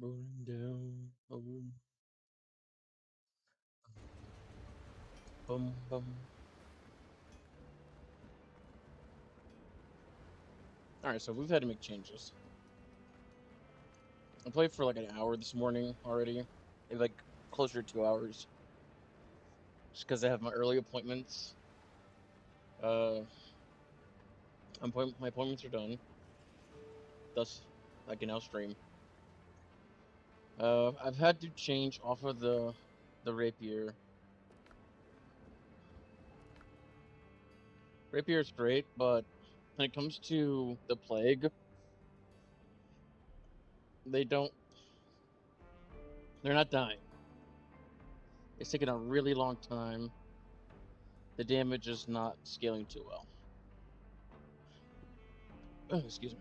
Rolling down. Bum bum. Alright, so we've had to make changes. I played for like an hour this morning already. Like closer to 2 hours. Just because I have my early appointments. Uh, my appointments are done. Thus, I can now stream. I've had to change off of the rapier. Rapier is great, but when it comes to the plague, they don't. They're not dying. It's taking a really long time. The damage is not scaling too well. Oh, excuse me.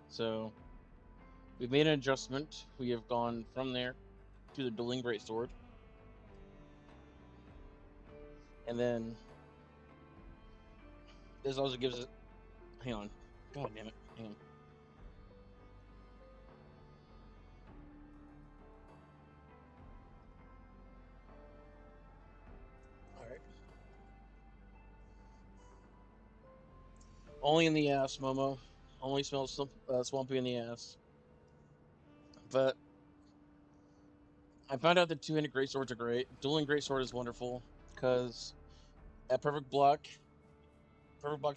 So we've made an adjustment. We have gone from there to the dueling greatsword, and then this also gives us. Hang on. God damn it. Hang on. All right. Only in the ass, Momo. Only smells swampy in the ass. But I found out that two-handed greatswords are great. Dueling greatsword is wonderful because at perfect block's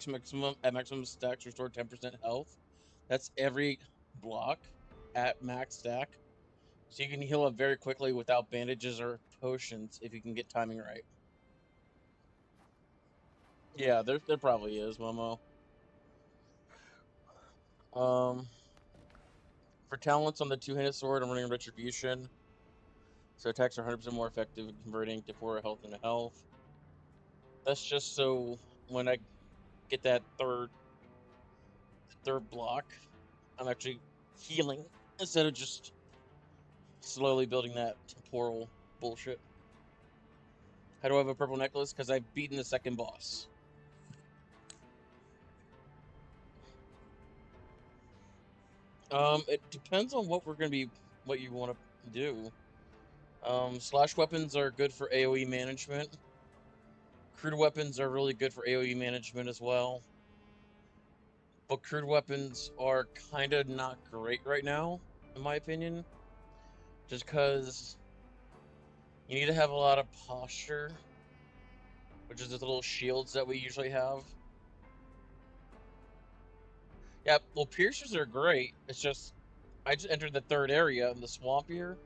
maximum at maximum stacks restore 10% health. That's every block at max stack. So you can heal up very quickly without bandages or potions if you can get timing right. Yeah, there probably is, Momo. Um, for talents on the two-handed sword, I'm running Retribution. So attacks are 100% more effective at converting to 4 health into health. That's just so when I get that third block, I'm actually healing instead of just slowly building that temporal bullshit. How do I have a purple necklace? Because I've beaten the second boss. It depends on what what you want to do. Slash weapons are good for AoE management. Crude weapons are really good for AoE management as well. But crude weapons are kind of not great right now, in my opinion. Just because you need to have a lot of posture, which is the little shields that we usually have. Yeah, well, piercers are great. It's just I just entered the third area in the swamp here,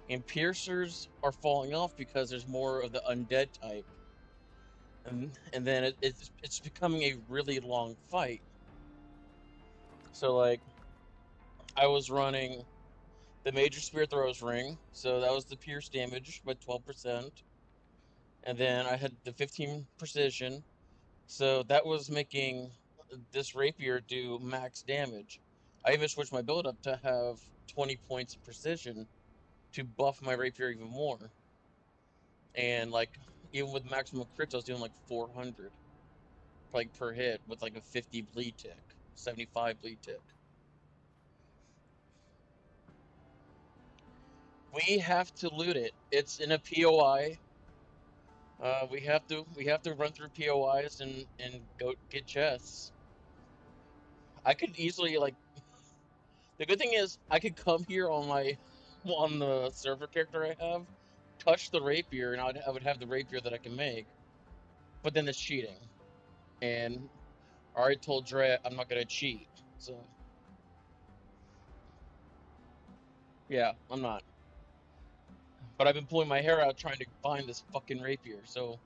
and piercers are falling off because there's more of the undead type, and then it's becoming a really long fight. So like I was running the major spear throws ring, so that was the pierce damage by 12%, and then I had the 15 precision, so that was making this rapier do max damage. I even switched my build up to have 20 points of precision to buff my rapier even more. And like even with maximum crits, I was doing like 400 like per hit with like a 50 bleed tick, 75 bleed tick. We have to loot it. It's in a POI. We have to run through POIs and go get chests. I could easily like the good thing is I could come here on my on the server character I have, touch the rapier, and I would have the rapier that I can make. But then it's cheating, and I already told Dre I'm not gonna cheat. So yeah, I'm not. But I've been pulling my hair out trying to find this fucking rapier, so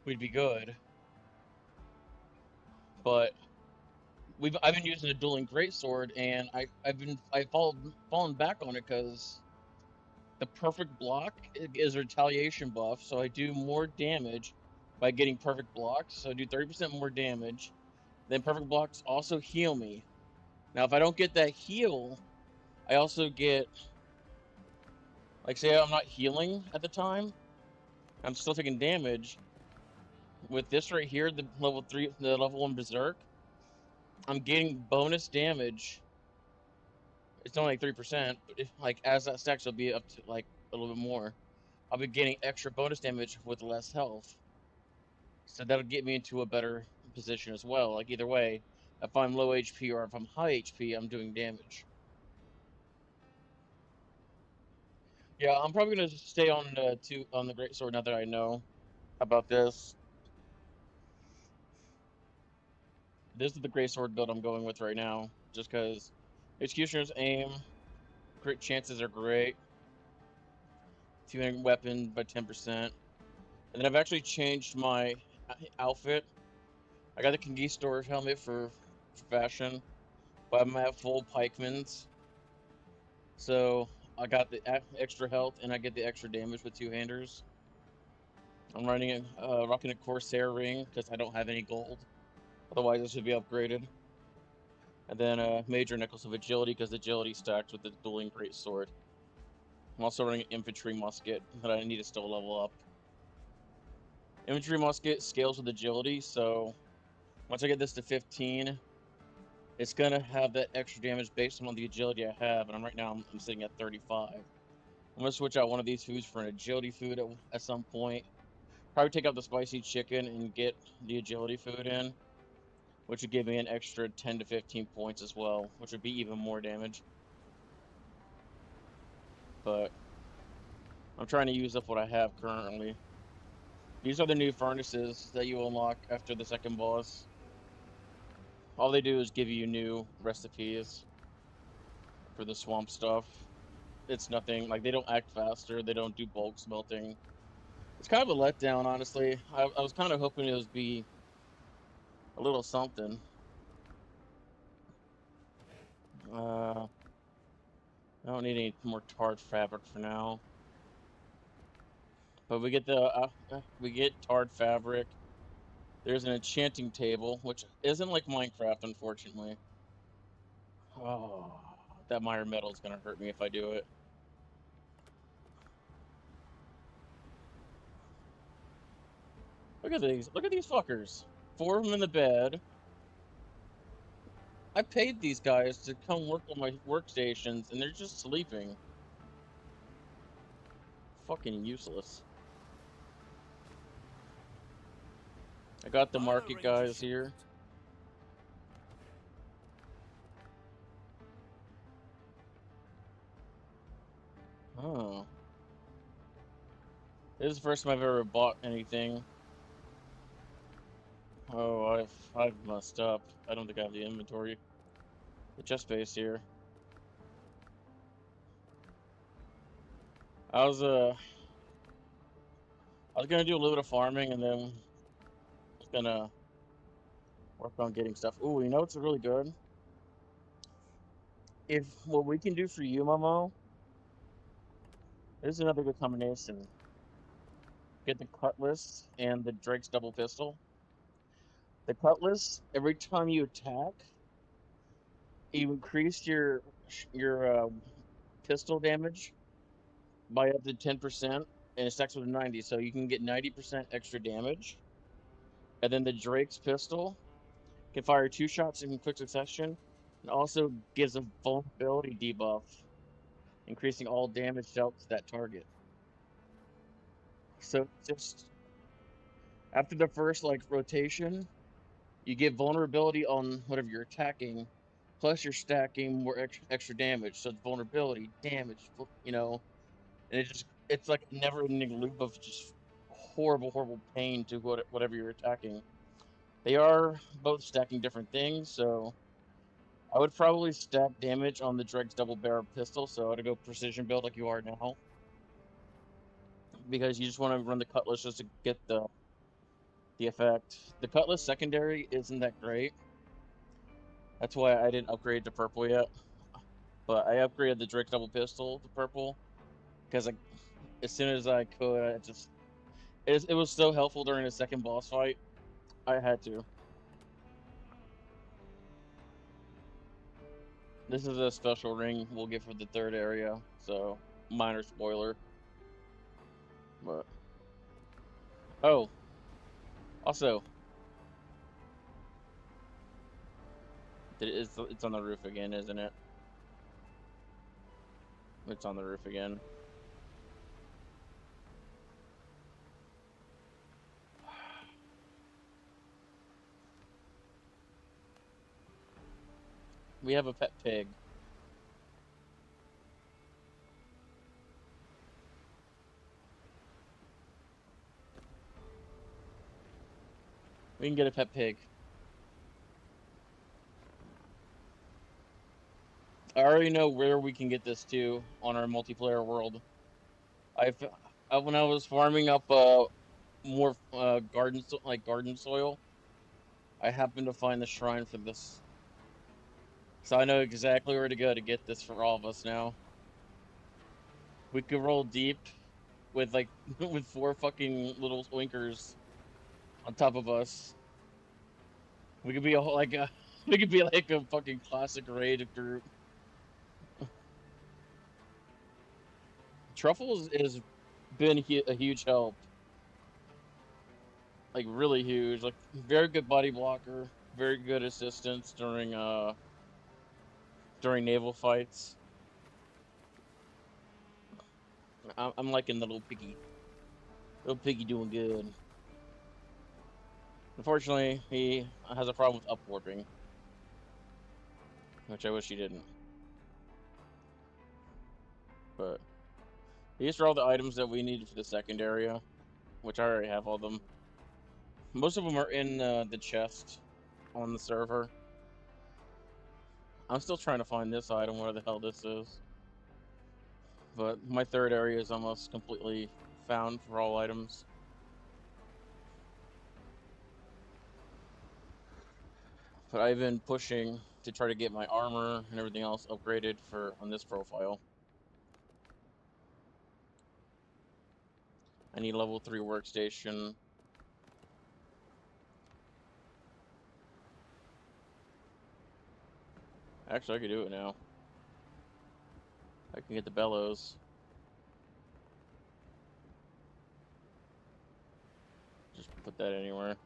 we'd be good. But I've been using a dueling greatsword, and I've fallen back on it because the perfect block is a retaliation buff, so I do more damage by getting perfect blocks. So I do 30% more damage. Then perfect blocks also heal me. Now, if I don't get that heal, I also get, like, say I'm not healing at the time, I'm still taking damage. With this right here, the level 1 Berserk, I'm getting bonus damage It's only like 3%, but if like as that stacks, it'll be up to like a little bit more. I'll be getting extra bonus damage with less health, so that'll get me into a better position as well. Like either way, if I'm low HP or if I'm high HP, I'm doing damage. Yeah, I'm probably gonna stay on the great sword now that I know about this. This is the great sword build I'm going with right now, just because executioner's aim, crit chances are great. 200 weapon by 10%. And then I've actually changed my outfit. I got the Conquistador helmet for fashion, but I'm at full pikeman's. So I got the extra health and I get the extra damage with two-handers. I'm rocking a Corsair ring because I don't have any gold. Otherwise, this would be upgraded. And then major necklace of agility because agility stacks with the dueling great sword. I'm also running an infantry musket that I need to still level up. Infantry musket scales with agility, so once I get this to 15, it's gonna have that extra damage based on the agility I have, and right now I'm sitting at 35. I'm gonna switch out one of these foods for an agility food at some point. Probably take out the spicy chicken and get the agility food in, which would give me an extra 10 to 15 points as well, which would be even more damage. But I'm trying to use up what I have currently. These are the new furnaces that you unlock after the second boss. All they do is give you new recipes for the swamp stuff. It's nothing, like, they don't act faster, they don't do bulk smelting. It's kind of a letdown, honestly. I was kind of hoping it would be a little something. I don't need any more tarred fabric for now. But we get tarred fabric. There's an enchanting table, which isn't like Minecraft, unfortunately. Oh, that mire metal is gonna hurt me if I do it. Look at these. Look at these fuckers. 4 of them in the bed. I paid these guys to come work on my workstations, and they're just sleeping. Fucking useless. I got the market guys here. Oh. This is the first time I've ever bought anything. Oh, I've messed up. I don't think I have the inventory. The chest space here. I was gonna do a little bit of farming and then I was gonna work on getting stuff. Ooh, you know what's really good? If what we can do for you, Momo, this is another good combination. Get the cutlass and the Drake's double pistol. The cutlass, every time you attack, you increase your pistol damage by up to 10%, and it stacks with a 90, so you can get 90% extra damage. And then the Drake's pistol can fire 2 shots in quick succession, and also gives a vulnerability debuff, increasing all damage dealt to that target. So just after the first like rotation, you get vulnerability on whatever you're attacking, plus you're stacking more extra damage. So it's vulnerability, damage, and it's like a never-ending loop of just horrible pain to whatever you're attacking. They are both stacking different things, so I would probably stack damage on the Drake's double barrel pistol, so I'd go precision build like you are now, because you just want to run the cutlass just to get the effect. The cutlass secondary isn't that great. That's why I didn't upgrade to purple yet. But I upgraded the Drake double pistol to purple because as soon as I could, it was so helpful during the second boss fight. I had to. This is a special ring we'll get for the third area, so minor spoiler. But oh, also, it's on the roof again, isn't it? It's on the roof again. We have a pet pig. We can get a pet pig. I already know where we can get this to on our multiplayer world. I've when I was farming up more garden soil, I happened to find the shrine for this, so I know exactly where to go to get this for all of us now. We could roll deep with like with 4 fucking little winkers on top of us. We could be like a we could be like a fucking classic raid group. Truffles has been a huge help, like really huge. Like very good body blocker, very good assistance during naval fights. I'm liking the little piggy. Little piggy doing good. Unfortunately, he has a problem with upwarping, which I wish he didn't. But these are all the items that we needed for the second area, which I already have all them. Most of them are in the chest on the server. I'm still trying to find this item, where the hell this is. But my third area is almost completely found for all items. But I've been pushing to try to get my armor and everything else upgraded on this profile. I need level 3 workstation. Actually, I could do it now. I can get the bellows. Just put that anywhere.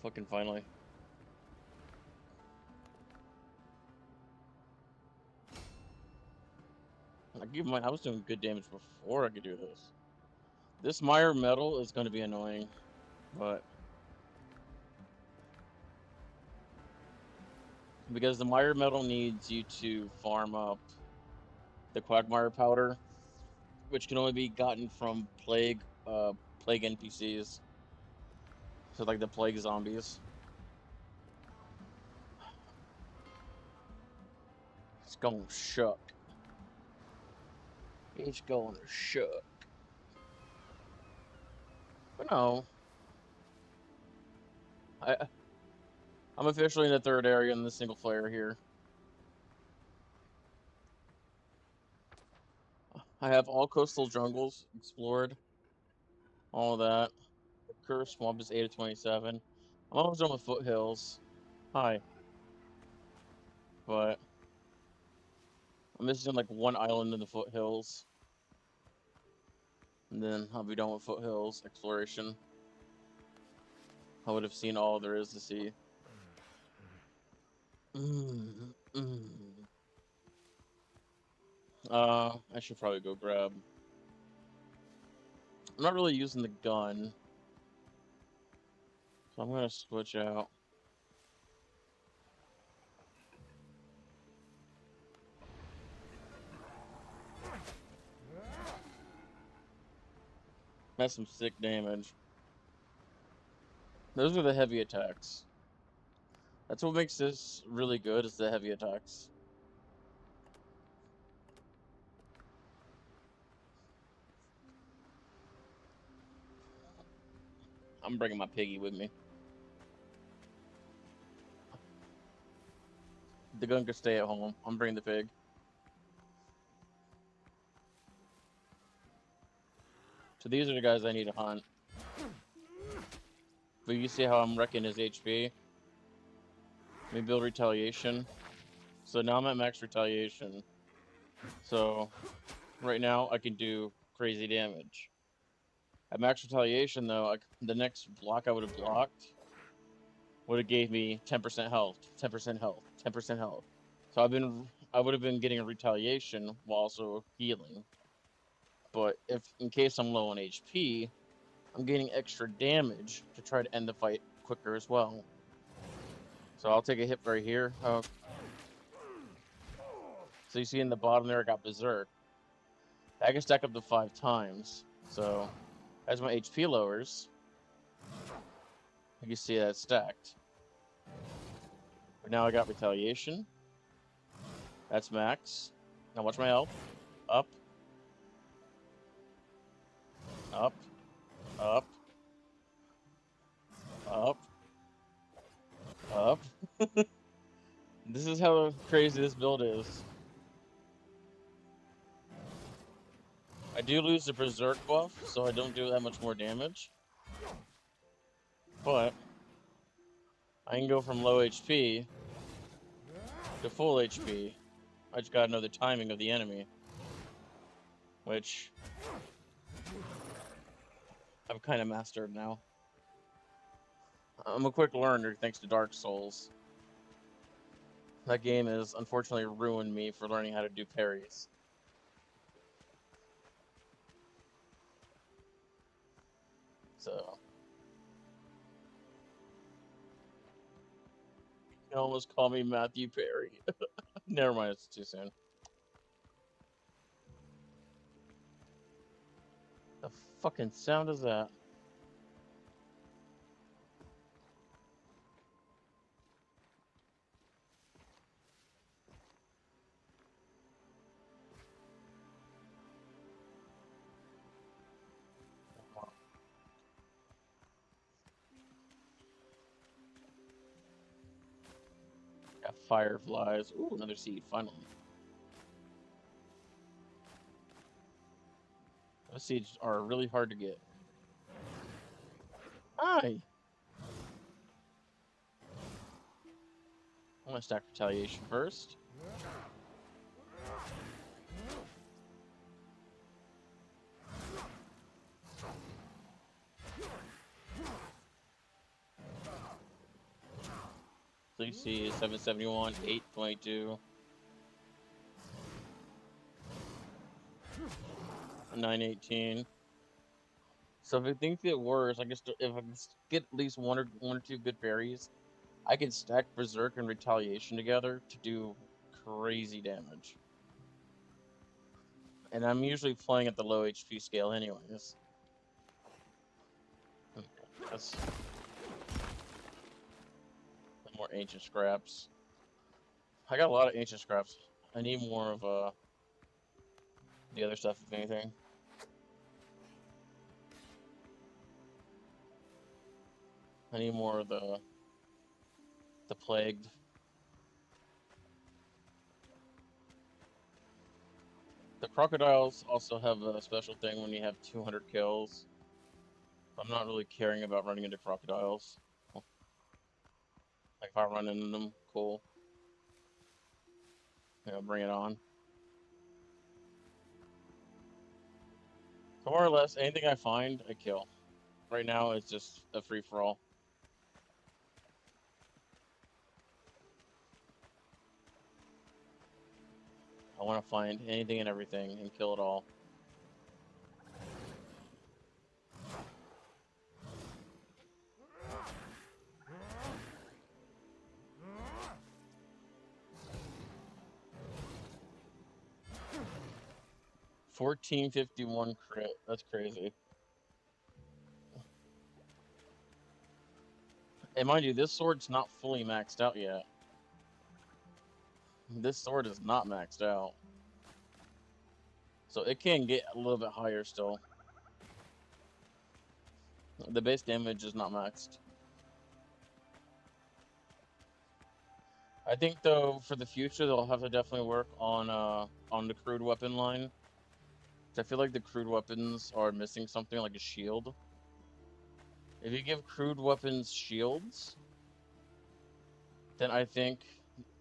Fucking finally. I was doing good damage before I could do this. This Mire metal is going to be annoying, but because the Mire metal needs you to farm up the Quagmire powder, which can only be gotten from plague NPCs. So like the plague zombies. It's going shook. It's going shook. But no. I'm officially in the third area in the single player here. I have all coastal jungles explored. All of that. The Cursed Swamp is 8 of 27. I'm almost done with foothills. Hi. But I'm missing like one island in the foothills. And then I'll be done with foothills exploration. I would have seen all there is to see. I should probably go grab. I'm not really using the gun, so I'm gonna switch out. That's some sick damage. Those are the heavy attacks. That's what makes this really good, is the heavy attacks. I'm bringing my piggy with me. The gun can stay at home. I'm bringing the pig. So these are the guys I need to hunt. But you see how I'm wrecking his HP? Let me build retaliation. So now I'm at max retaliation. So right now I can do crazy damage. At max retaliation though, the next block I would have blocked would have gave me 10% health, 10% health, 10% health. So I've been I would have been getting a retaliation while also healing. But if in case I'm low on HP, I'm getting extra damage to try to end the fight quicker as well. So I'll take a hit right here. So you see in the bottom there, I got Berserk. I can stack up to 5 times. So as my HP lowers, you can see that stacked. But now I got Retaliation. That's max. Now watch my health. Up. Up. Up. Up. Up. This is how crazy this build is. I do lose the Berserk buff, so I don't do that much more damage. But I can go from low HP to full HP. I just gotta know the timing of the enemy, which I've kind of mastered now. I'm a quick learner thanks to Dark Souls. That game has unfortunately ruined me for learning how to do parries. So you can almost call me Matthew Perry. Never mind, it's too soon. The fucking sound is that? Got fireflies. Ooh, another seed, finally. Those seeds are really hard to get. Hi! I'm gonna stack Retaliation first. So you see 771, 822, 918. So if I think it works, I guess if I can get at least one or two good berries, I can stack Berserk and Retaliation together to do crazy damage. And I'm usually playing at the low HP scale anyways. That's more ancient scraps. I got a lot of ancient scraps. I need more of the other stuff, if anything. I need more of the plagued. The crocodiles also have a special thing when you have 200 kills. I'm not really caring about running into crocodiles. Like if I run into them, cool. You know, bring it on. So more or less, anything I find, I kill. Right now, it's just a free-for-all. I want to find anything and everything and kill it all. $14.51 crit. That's crazy. And mind you, this sword's not fully maxed out yet. This sword is not maxed out. So it can get a little bit higher still. The base damage is not maxed. I think though for the future they'll have to definitely work on the crude weapon line. I feel like the crude weapons are missing something like a shield. If you give crude weapons shields, then I think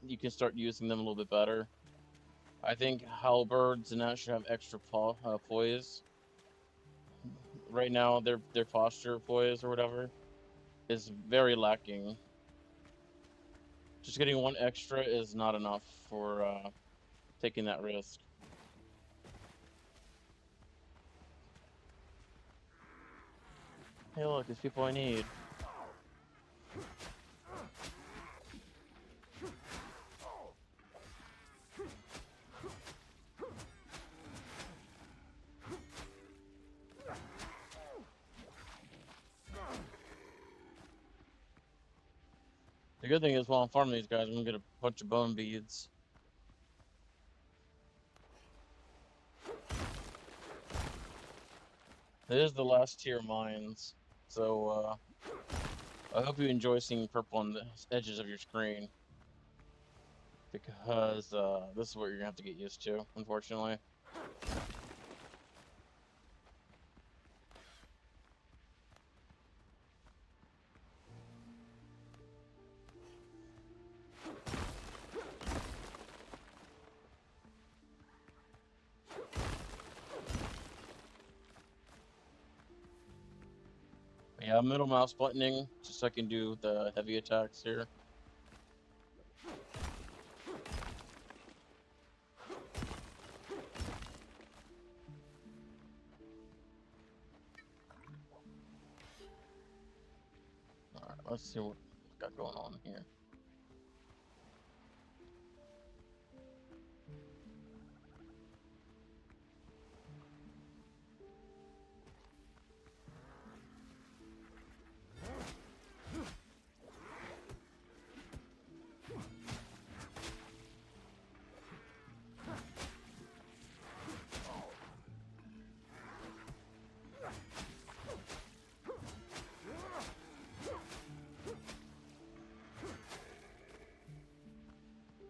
you can start using them a little bit better. I think halberds and that should have extra poise. Right now, their posture poise or whatever is very lacking. Just getting one extra is not enough for taking that risk. Hey, look, there's people I need. The good thing is, while I'm farming these guys, I'm gonna get a bunch of bone beads. It is the last tier mines, so I hope you enjoy seeing purple on the edges of your screen, because this is what you're gonna have to get used to, unfortunately. Yeah, middle mouse buttoning, just so I can do the heavy attacks here. Alright, let's see what we got going on here.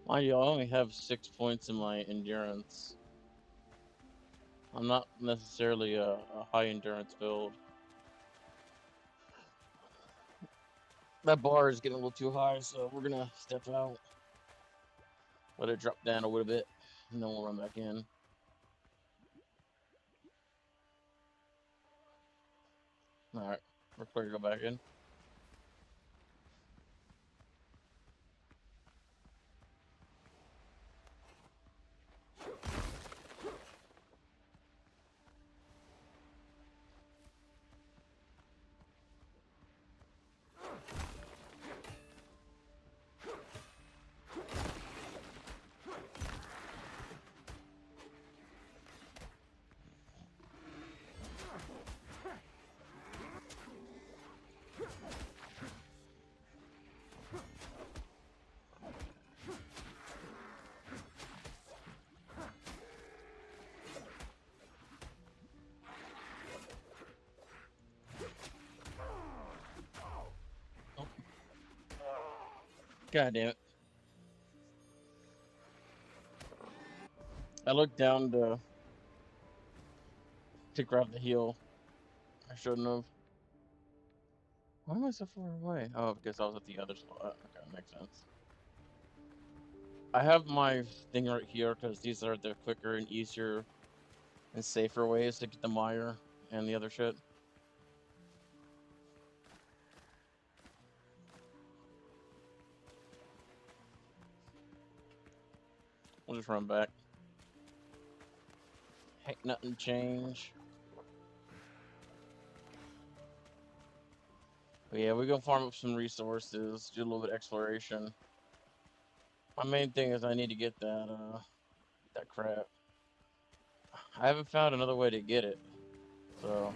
Mind you, I only have 6 points in my endurance. I'm not necessarily a high endurance build. That bar is getting a little too high, so we're gonna step out. Let it drop down a little bit, and then we'll run back in. Alright, we're clear to go back in. God damn it. I looked down to grab the heal. I shouldn't have. Why am I so far away? Oh, because I was at the other spot. Okay, makes sense. I have my thing right here because these are the quicker and easier and safer ways to get the mire and the other shit. We'll just run back. Ain't nothing change. But yeah, we're gonna farm up some resources, do a little bit of exploration. My main thing is I need to get that crap. I haven't found another way to get it, so.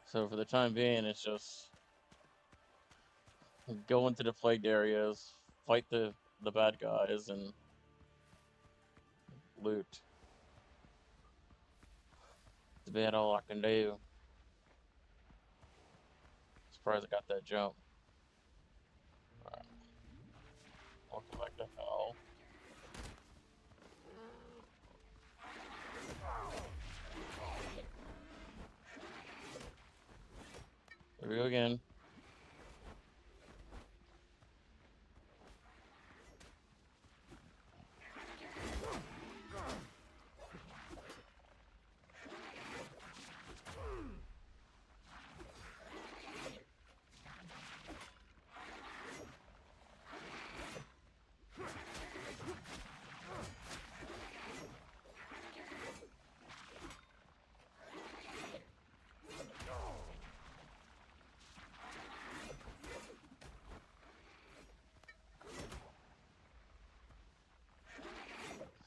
So for the time being, it's just go into the plagued areas, fight the bad guys, and loot. That's about all I can do. Surprised I got that jump. Alright, welcome back to hell. Here we go again.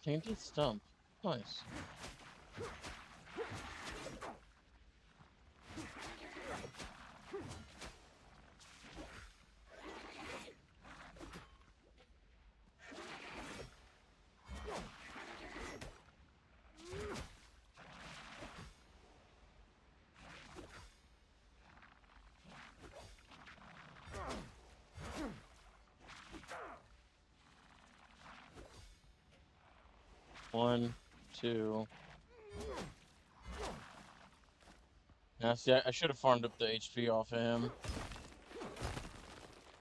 Tainted stump. Nice. One, two. Now, see, I should have farmed up the HP off of him.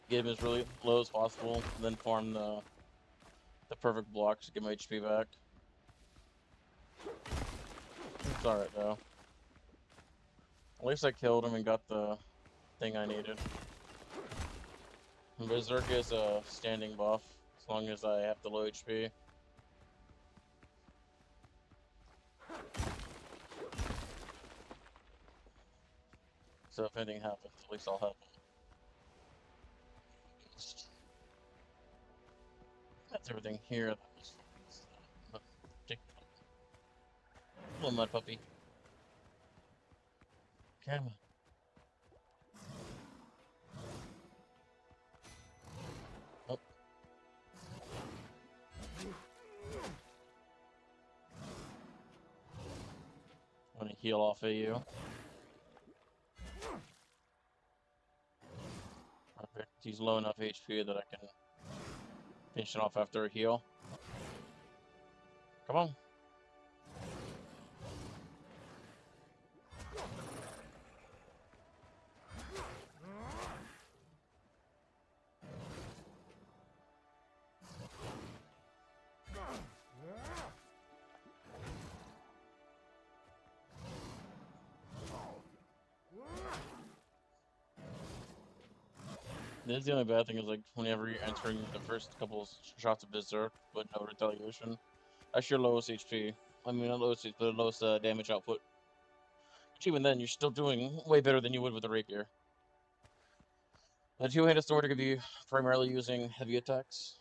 Get him as really low as possible, then farm the perfect blocks to get my HP back. It's alright though. At least I killed him and got the thing I needed. And Berserk is a standing buff, as long as I have the low HP. So if anything happens, at least I'll help him. That's everything here. Little mud puppy. Come on. Oh. I'm gonna heal off of you. Perfect. He's low enough HP that I can finish it off after a heal. Come on. This is the only bad thing is like whenever you're entering the first couple shots of Berserk, but no retaliation. That's your lowest HP. I mean, not lowest HP, but lowest damage output. But even then, you're still doing way better than you would with a rapier. The two-handed sword, you're going to be primarily using heavy attacks,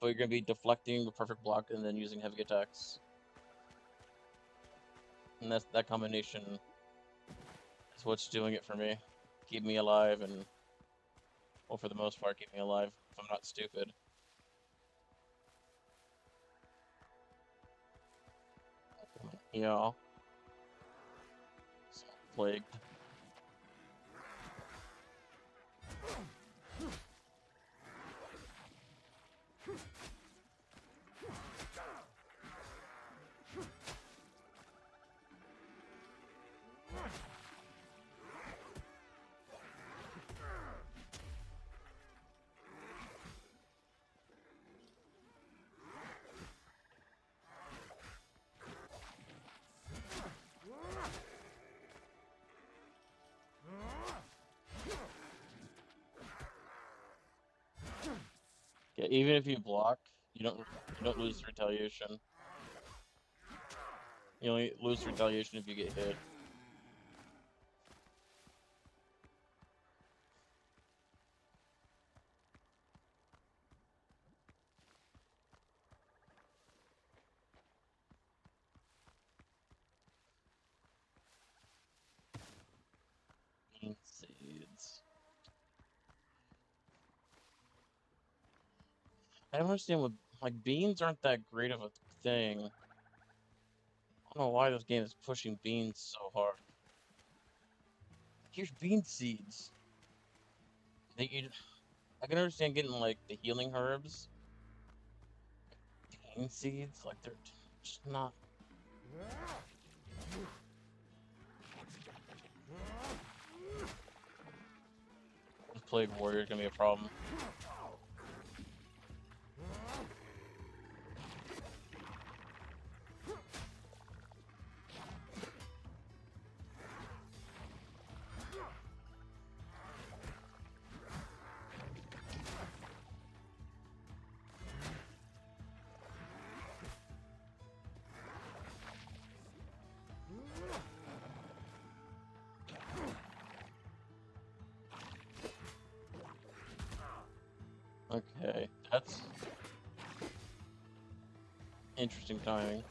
but you're going to be deflecting with perfect block and then using heavy attacks. And that combination is what's doing it for me. Keep me alive and, well, for the most part, keep me alive if I'm not stupid. Yeah. So plagued. Yeah, even if you block, you don't lose retaliation. You only lose retaliation if you get hit. Bean seeds. I don't understand what, like, beans aren't that great of a thing. I don't know why this game is pushing beans so hard. Here's bean seeds. I can understand getting like the healing herbs. Bean seeds, like they're just not. This plague warrior is gonna be a problem. Interesting timing.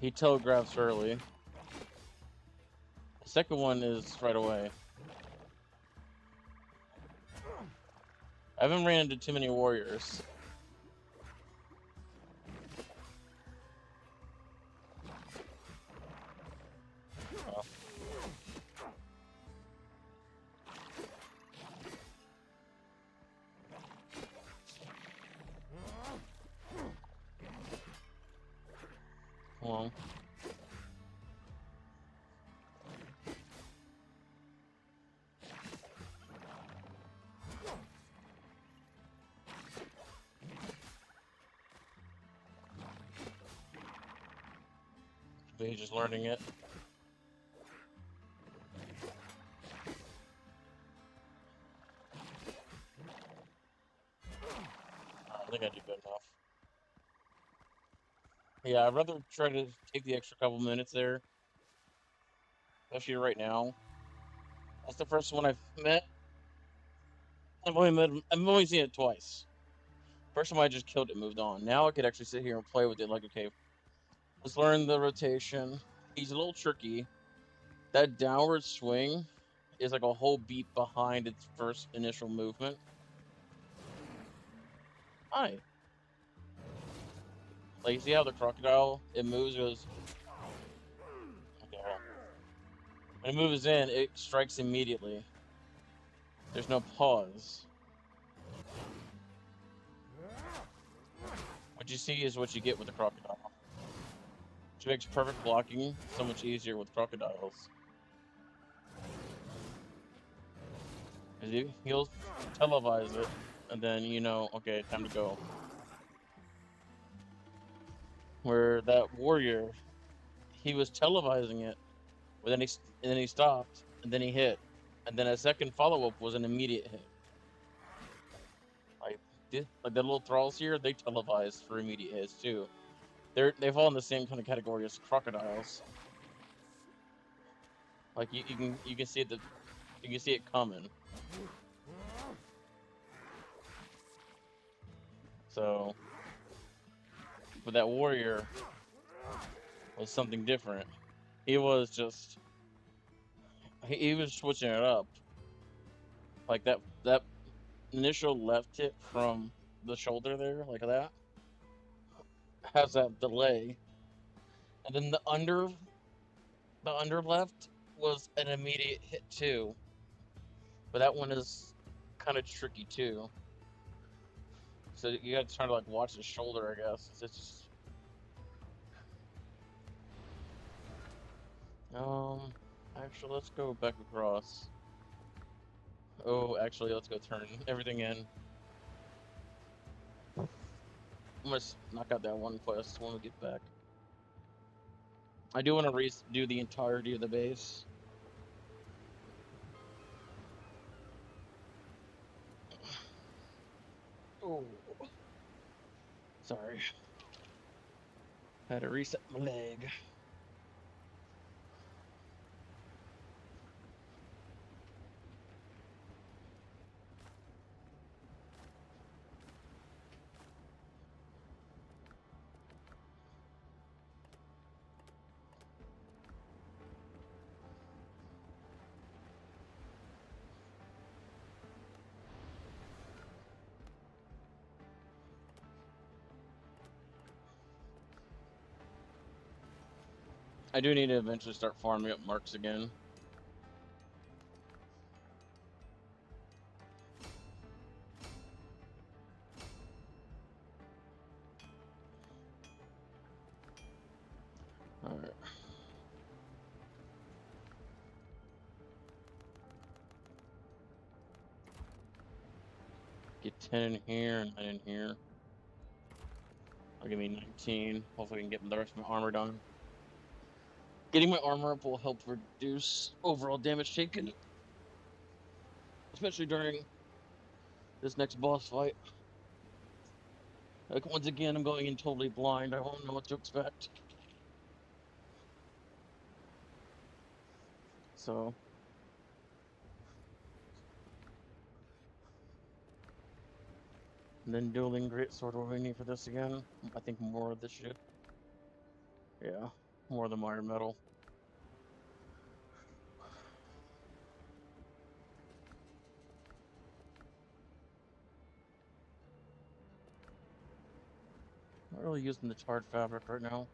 He telegraphs early. The second one is right away. I haven't ran into too many warriors. Oh. Well. He's just learning it. I think I did good enough. Yeah, I'd rather try to take the extra couple minutes there. Especially right now. That's the first one I've met. I've only seen it twice. First time I just killed it, moved on. Now I could actually sit here and play with it. Like, okay, let's learn the rotation. He's a little tricky. That downward swing is like a whole beat behind its first initial movement. Hi. Like, you see how the crocodile, it moves, goes... Okay, when it moves in, it strikes immediately. There's no pause. What you see is what you get with the crocodile. Which makes perfect blocking so much easier with crocodiles. He'll televise it, and then you know, okay, time to go. Where that warrior, he was televising it, but then he stopped, and then he hit, and then a second follow-up was an immediate hit. Like the little thralls here, they televise for immediate hits too. They fall in the same kind of category as crocodiles. Like you can see it coming. So, but that warrior was something different. He was just he was switching it up. Like that initial left hit from the shoulder there, like that, has that delay, and then the under left was an immediate hit too. But that one is kind of tricky too. So you got to try to like watch the shoulder, I guess. It's just actually, let's go back across. Oh, actually, let's go turn everything in. I'm gonna knock out that one quest when we get back. I do want to redo the entirety of the base. Oh, sorry. Had to reset my leg. I do need to eventually start farming up marks again. Alright. Get 10 in here and 9 in here. I'll give me 19. Hopefully I can get the rest of my armor done. Getting my armor up will help reduce overall damage taken. Especially during this next boss fight. Like, once again, I'm going in totally blind. I won't know what to expect. So... And then dueling great sword. What do we need for this again? I think more of this shit. Yeah, more of the iron metal. Not really using the charred fabric right now.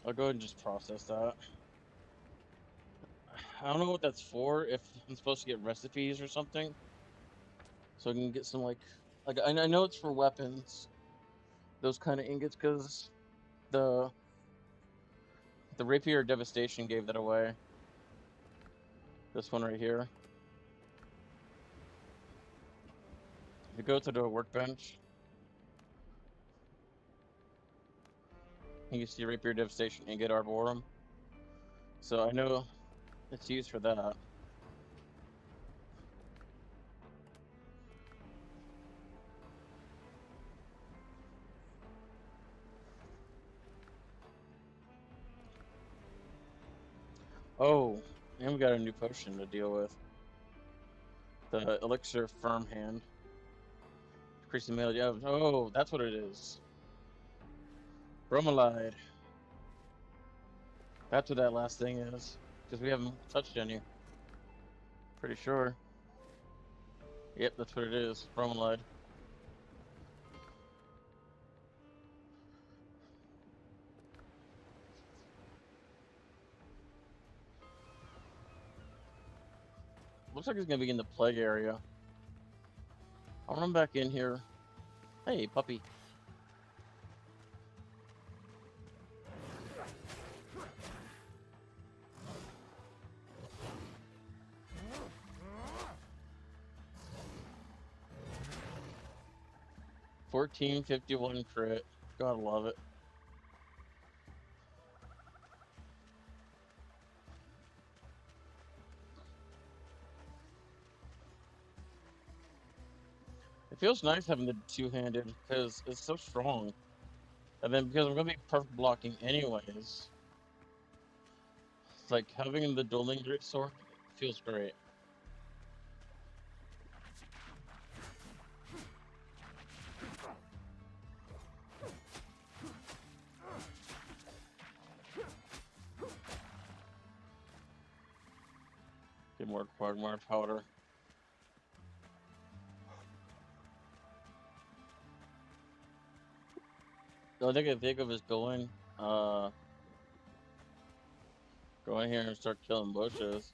I'll go ahead and just process that. I don't know what that's for, if I'm supposed to get recipes or something. So I can get some, like I know it's for weapons. Those kind of ingots, because the Rapier Devastation gave that away. This one right here. If you go to the workbench, you can see Rapier Devastation ingot arboretum. So I know it's used for that. Oh, and we got a new potion to deal with. The Elixir Firm Hand. Increasing melee. Oh, that's what it is. Bromelide. That's what that last thing is. Because we haven't touched any. Pretty sure. Yep, that's what it is. Bromelide. Looks like it's gonna be in the plague area. I'll run back in here. Hey, puppy. $14.51 crit. Gotta love it. It feels nice having the two-handed because it's so strong. And then because I'm gonna be perfect blocking anyways, it's like having the dueling great sword feels great. Get more quagmire powder. The only thing I can think of is go in here and start killing bushes.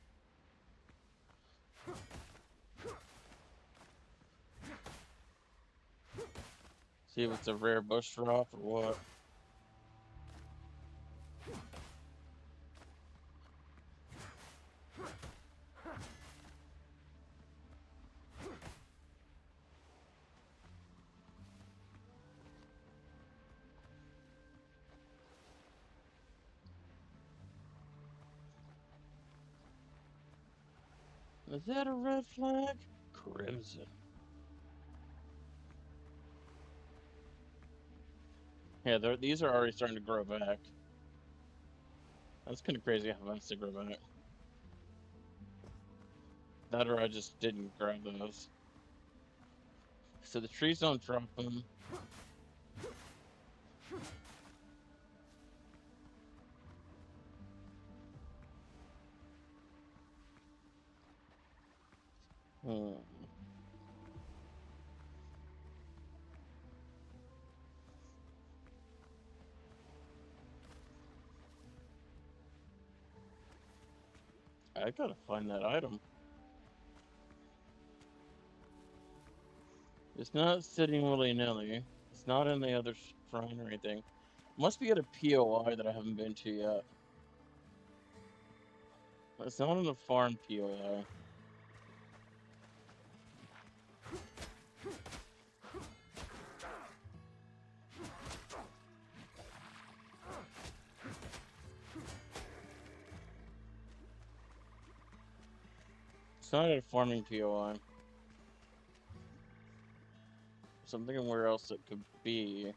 See if it's a rare bush drop or what. Is that a red flag? Crimson. Yeah, these are already starting to grow back. That's kind of crazy how fast they grow back. That or I just didn't grab those. So the trees don't drop them. Hmm. I gotta find that item. It's not sitting willy-nilly. It's not in the other shrine or anything. Must be at a POI that I haven't been to yet. It's not in the farm POI. It's not at a farming POI. So I'm thinking where else it could be.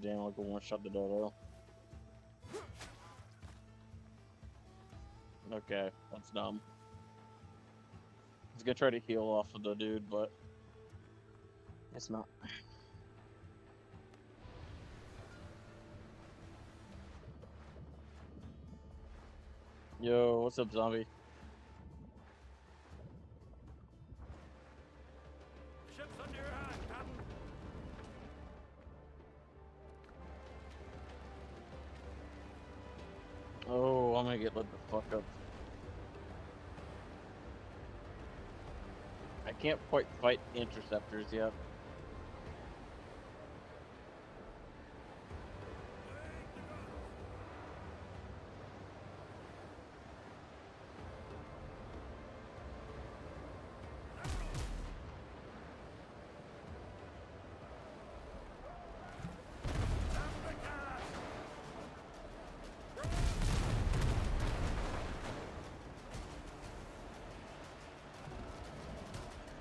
damn, I'll go one shot the dodo. Okay, that's dumb. I was gonna try to heal off of the dude, but it's not. Yo, what's up, zombie? Ship's under your hand, Captain. Oh, I'm gonna get lit the fuck up. I can't quite fight interceptors yet.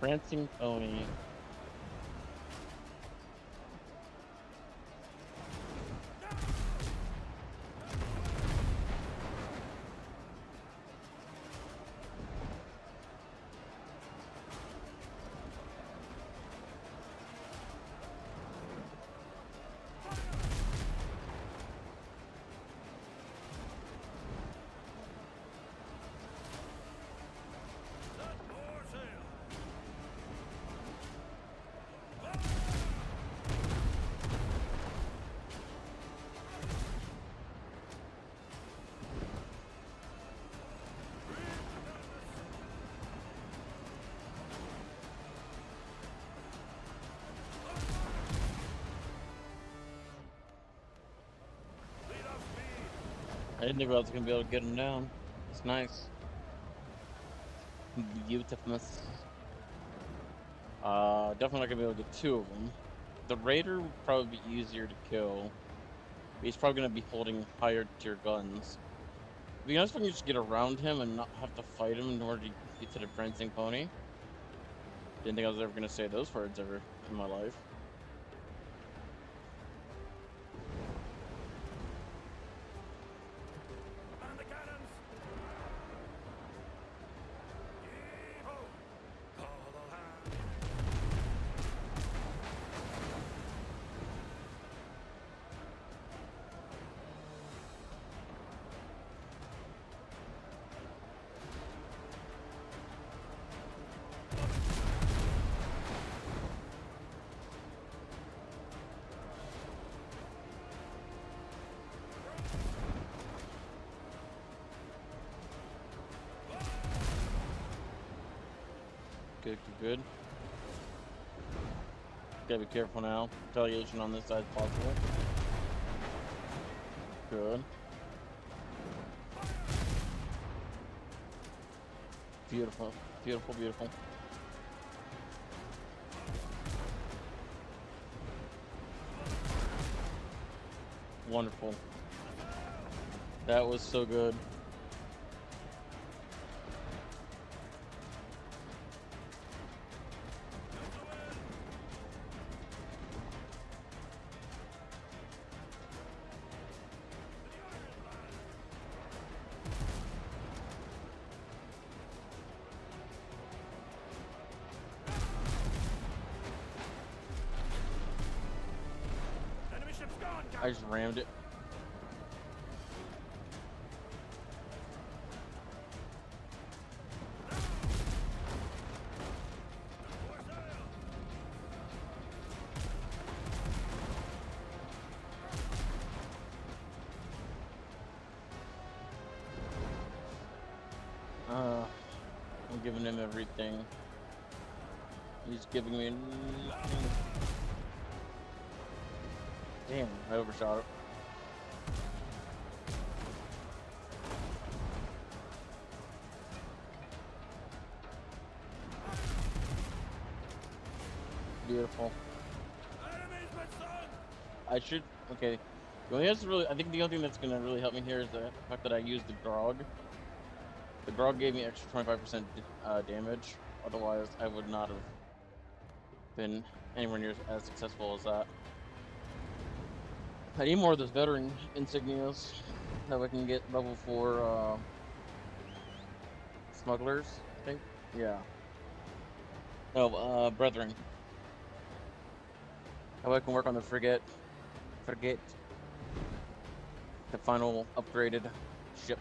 Prancing pony. I didn't think I was gonna be able to get him down. It's nice. Beautiful. Definitely not gonna be able to get two of them. The raider would probably be easier to kill. But he's probably gonna be holding higher tier guns. It'd be nice if I can just get around him and not have to fight him in order to get to the prancing pony. Didn't think I was ever gonna say those words ever in my life. Man the cannons! Yeehaw! Call all hands! Good, good, good. Gotta be careful now. Retaliation on this side is possible. Good. Beautiful, beautiful, beautiful. Wonderful. That was so good. Enemy ship's gone, I Captain! just rammed it. I'm giving him everything. He's giving me nothing. Damn, I overshot it. Beautiful. Enemy's been sunk! I should. Okay. The only that's really, I think the only thing that's gonna really help me here is the fact that I used the grog. The grog gave me extra 25% damage. Otherwise, I would not have been anywhere near as successful as that. I need more of those veteran insignias that we can get level 4 smugglers, I think. Yeah. No, brethren. How I can work on the frigate, the final upgraded ship.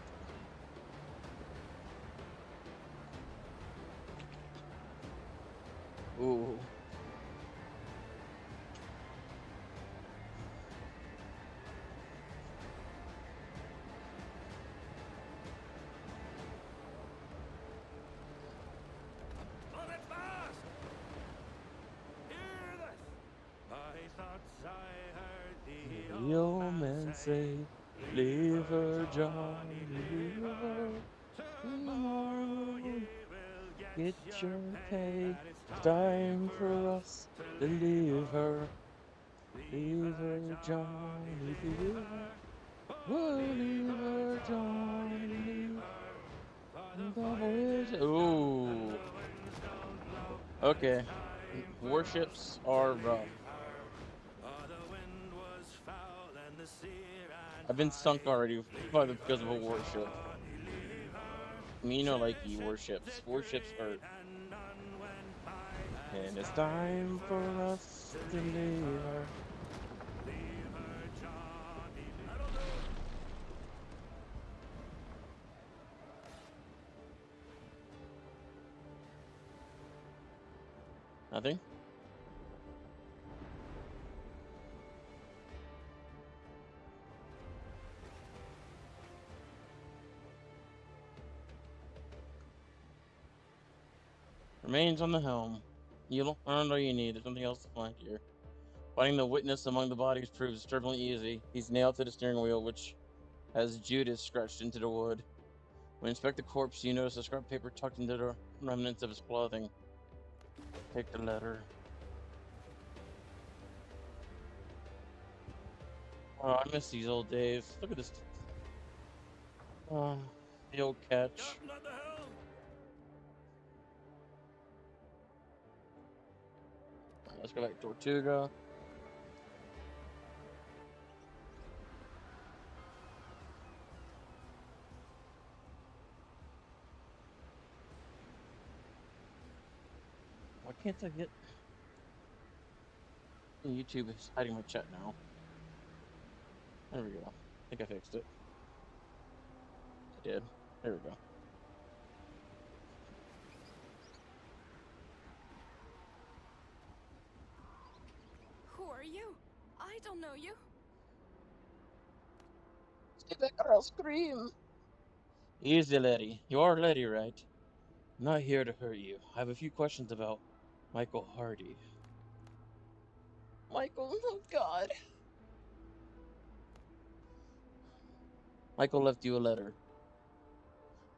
Ooh. On it fast! Hear this! I thought I heard The old man say, leave her, Johnny, leave her. tomorrow Tomorrow, ye will get get your your pay, pay. and it's It's time time for for us us to to leave leave her. her. Leave Leave her, her, Johnny, Johnny, leave leave her. her. Oh, We'll leave leave her, her, Johnny, Johnny, leave leave her. For the the voyage. voyage is done and Ooh. the winds don't blow, and it's Okay. time for us Warships to are rough. leave her. Oh, the wind was foul and the sea ran I've been sunk high. already by Leave because of a her, warship. Johnny, leave her. Me no Chilly likey ships warships. did Warships greet hurt. and none went by, and it's And it's time time for for us us to to leave leave her. her. Leave her, Johnny. That'll do. Nothing? Remains on the helm. You learned all you need. There's nothing else to find here. Finding the witness among the bodies proves disturbingly easy. He's nailed to the steering wheel, which has Judas scratched into the wood. When you inspect the corpse, you notice a scrap paper tucked into the remnants of his clothing. Take the letter. Oh, I miss these old days. Look at this. Oh, the old catch. Captain at the helm. Let's go back to Tortuga. Why can't I get... YouTube is hiding my chat now. There we go. I think I fixed it. I did. There we go. Who are you? I don't know you. See that girl scream! Easy, lady. You are a lady, right? I'm not here to hurt you. I have a few questions about Michael Hardy. Michael, oh God. Michael left you a letter.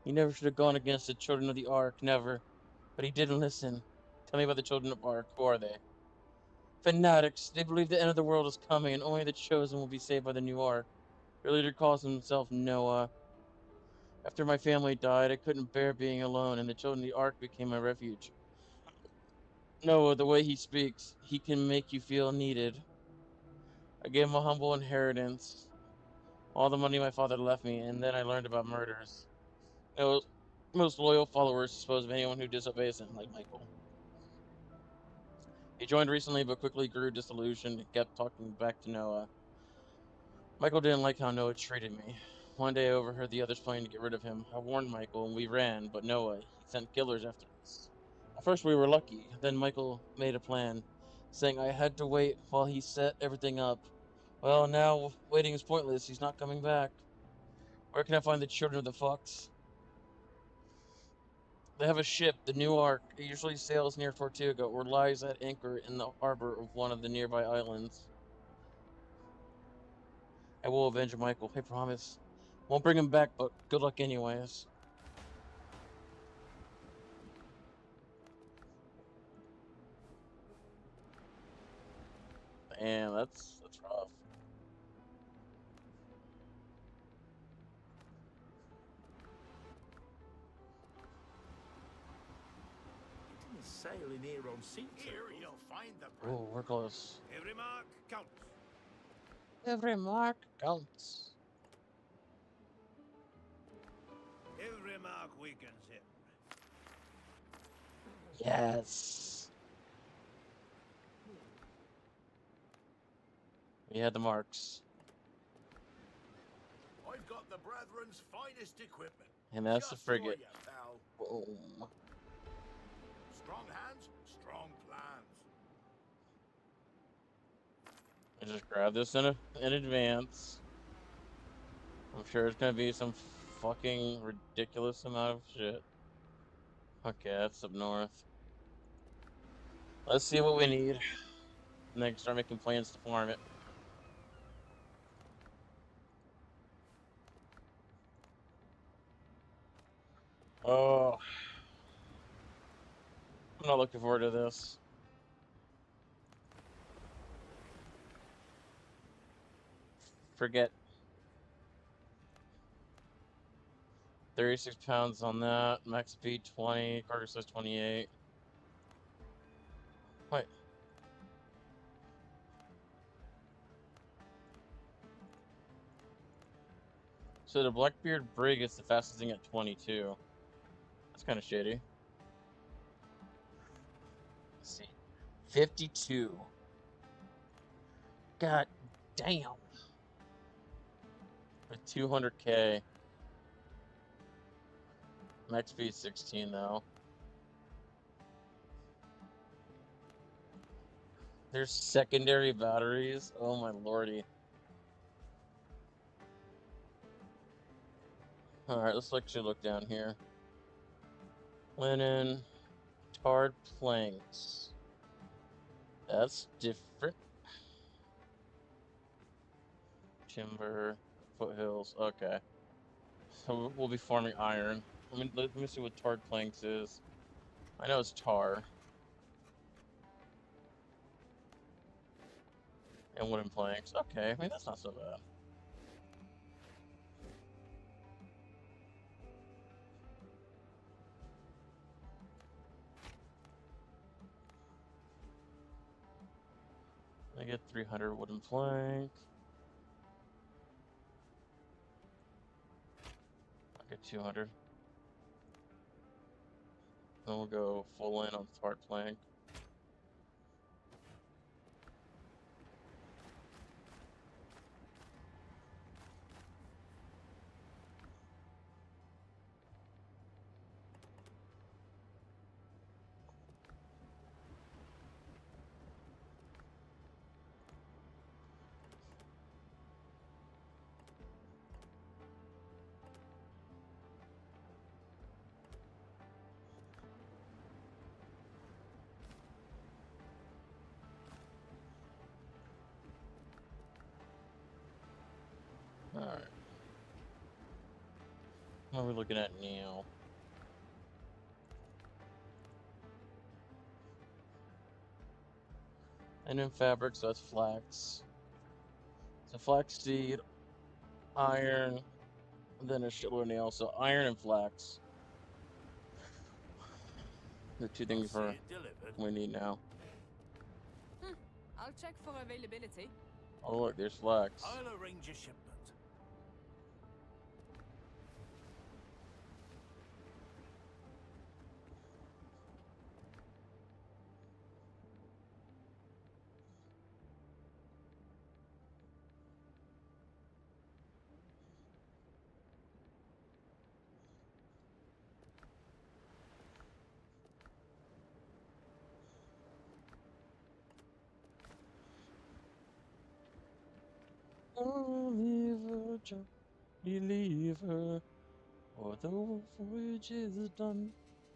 He never should have gone against the children of the Ark, never. But he didn't listen. Tell me about the children of Ark. Who are they? Fanatics. They believe the end of the world is coming and only the chosen will be saved by the new Ark. Their leader calls himself Noah. After my family died, I couldn't bear being alone, and the children of the Ark became my refuge. Noah, the way he speaks, he can make you feel needed. I gave him a humble inheritance, all the money my father left me, and then I learned about murders. Noah's most loyal followers dispose of anyone who disobeys him, like Michael. He joined recently, but quickly grew disillusioned and kept talking back to Noah. Michael didn't like how Noah treated me. One day I overheard the others planning to get rid of him. I warned Michael and we ran, but Noah, he sent killers after us. At first we were lucky. Then Michael made a plan, saying I had to wait while he set everything up. Well, now waiting is pointless. He's not coming back. Where can I find the children of the Fox? They have a ship, the New Ark. It usually sails near Tortuga or lies at anchor in the harbor of one of the nearby islands. I will avenge Michael, I promise. Won't bring him back, but good luck anyways. Damn, that's rough. You didn't sail in Aeron Sea. Here you'll find the Oh, we're close. Every mark counts. Every mark counts. Every mark we can hit. Yes. We had the marks. I've got the Brethren's finest equipment. And that's the Just for frigate. you, pal. Boom. Strong hands, strong plans. I just grab this in advance. I'm sure it's gonna be some fucking ridiculous amount of shit. Okay, that's up north. Let's see what we need. And then start making plans to farm it. Oh, I'm not looking forward to this. Forget 36 pounds on that. Max speed 20. Cargo says 28. Wait. So the Blackbeard Brig is the fastest thing at 22. That's kind of shady. Let's see. 52. God damn. With 200k. Max speed 16 though. There's secondary batteries. Oh my lordy. Alright, let's actually look down here. Linen. Tarred planks. That's different. Timber. Foothills. Okay. So we'll be farming iron. Let me see what tarred planks is. I know it's tar. And wooden planks. Okay, I mean, that's not so bad. I get 300 wooden plank. I get 200. Then we'll go full in on tarred plank. Alright. What are we looking at now? And in fabric, so that's flax. So flaxseed, iron, and then a shitload of nails. So iron and flax. The two things See it delivered. we need now. I'll check for availability. Oh look, there's flax. I'll arrange a shipment. Oh, leave her, gently leave her. For the voyage is done,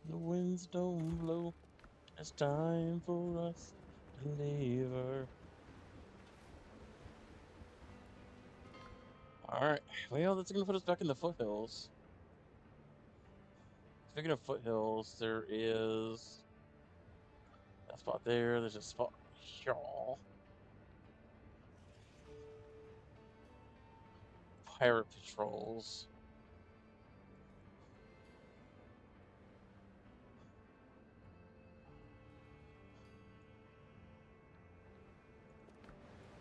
the winds don't blow. It's time for us to leave her. Alright, well, that's gonna put us back in the foothills. Speaking of foothills, there is a spot there, there's a spot here. Pirate patrols.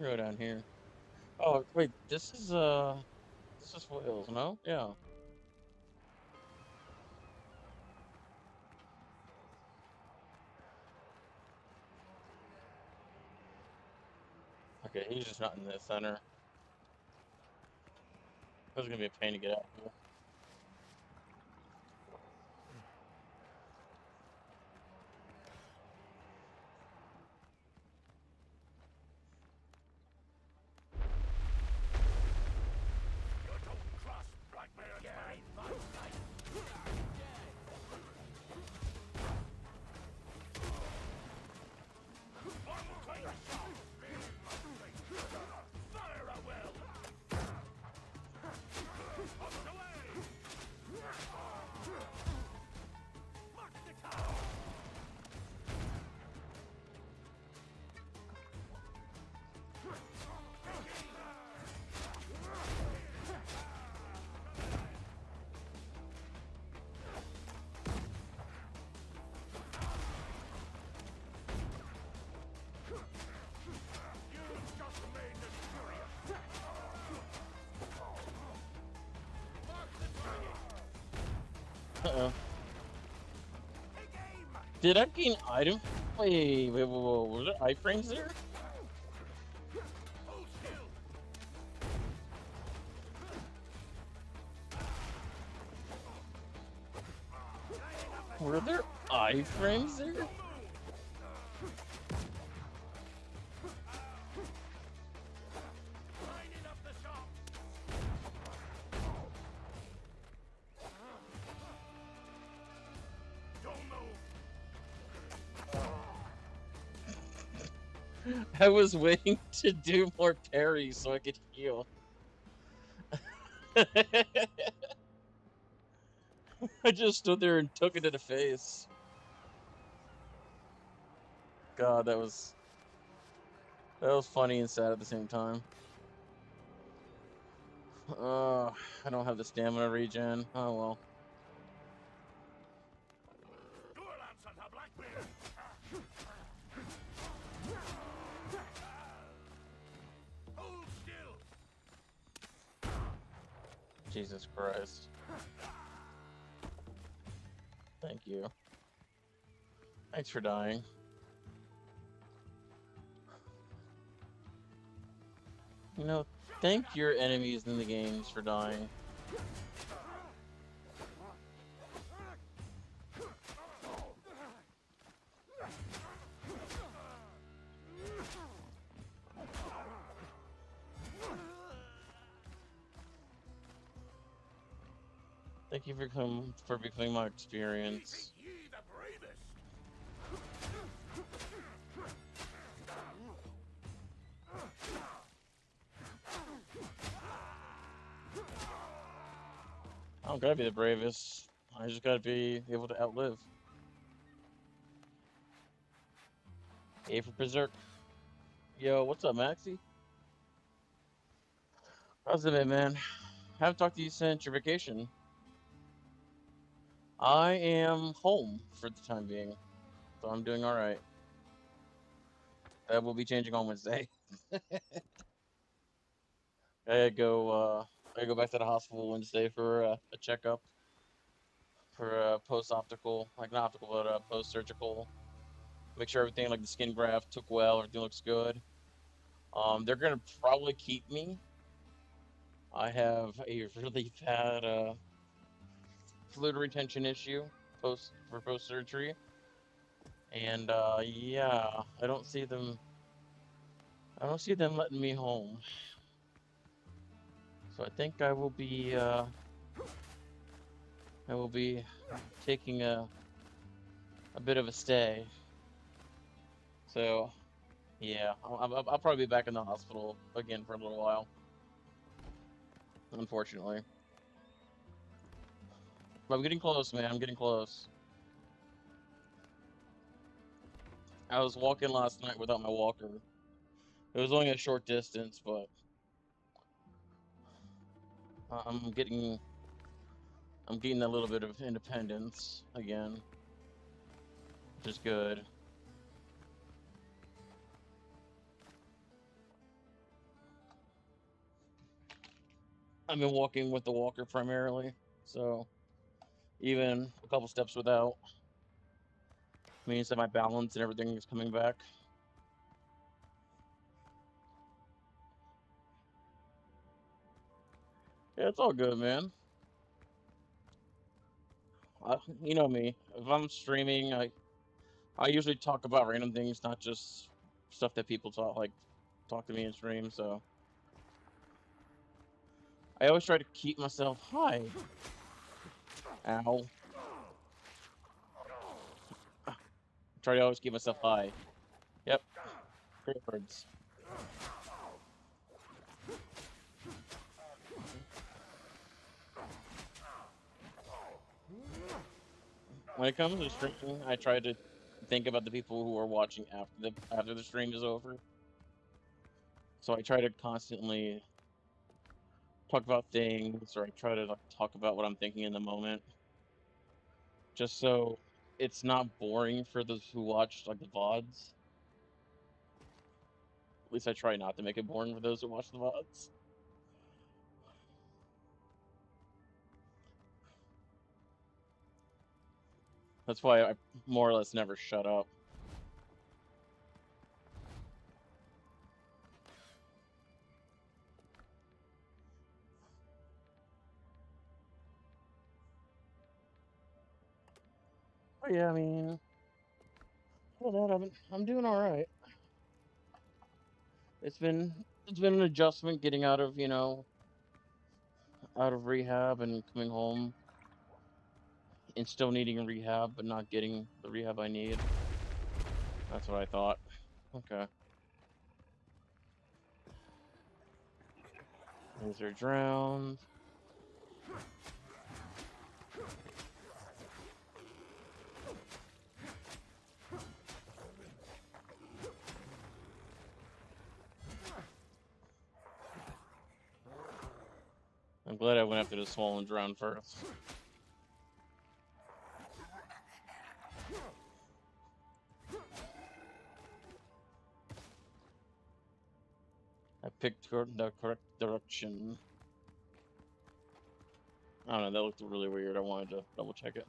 Go down here. Oh, wait, this is Wales, no? Yeah. Okay, he's just not in the center. This is gonna be a pain to get out here. You don't cross Blackbeard's main line. Fire a will! Up the way! Mark the town! You've just made this furious! Mark the target! Uh-oh. Take aim! Did I gain item? Wait, were there iframes there? Hold still! Were there iframes there? Lining up the shop! Don't move! I was waiting to do more parries so I could heal. I just stood there and took it to the face. God, that was funny and sad at the same time. I don't have the stamina regen. Oh well. Door lamps on the Blackbeard! Hold still! Jesus Christ. Thank you. Thanks for dying. You know, thank your enemies in the games for dying. Thank you for becoming my experience. Think ye the bravest? I don't gotta be the bravest. I just gotta be able to outlive. A for Berserk. Yo, what's up, Maxie? How's it been, man? Haven't talked to you since your vacation. I am home for the time being, so I'm doing all right. That will be changing on Wednesday. I go back to the hospital Wednesday for a checkup for post-optical, like not optical, but post-surgical. Make sure everything like the skin graft took well, everything looks good. They're gonna probably keep me. I have a really bad fluid retention issue post surgery, and yeah, I don't see them letting me home. So I think I will be taking a bit of a stay. So yeah, I'll probably be back in the hospital again for a little while. Unfortunately, but I'm getting close, man. I'm getting close. I was walking last night without my walker. It was only a short distance, but I'm getting a little bit of independence again, which is good. I've been walking with the walker primarily, so even a couple steps without means that my balance and everything is coming back. Yeah, it's all good, man. You know me. If I'm streaming, I usually talk about random things, not just stuff that people talk to me in stream. So I always try to keep myself high. Ow. Try to always keep myself high. Yep. Great words. When it comes to streaming, I try to think about the people who are watching after the stream is over. So I try to constantly talk about things, or I try to talk about what I'm thinking in the moment, just so it's not boring for those who watch the VODs. At least I try not to make it boring for those who watch the VODs. That's why I more or less never shut up. But yeah, I mean, other than that, I'm doing all right. It's been an adjustment getting out of out of rehab and coming home and still needing rehab but not getting the rehab I need. That's what I thought. Okay. These are drowned. I'm glad I went after the swollen drown first. I picked the correct direction. I don't know, that looked really weird. I wanted to double check it.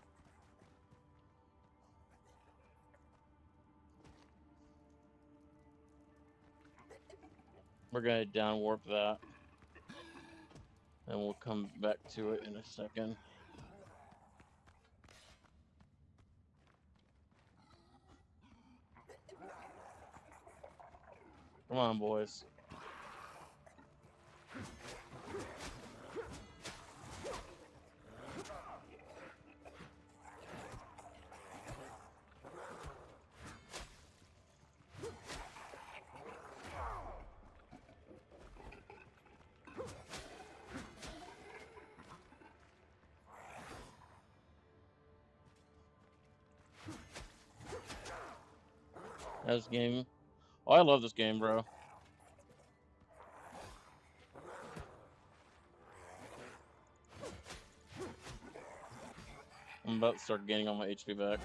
We're gonna down warp that. And we'll come back to it in a second. Come on, boys. This game. Oh, I love this game, bro. I'm about to start gaining all my HP back.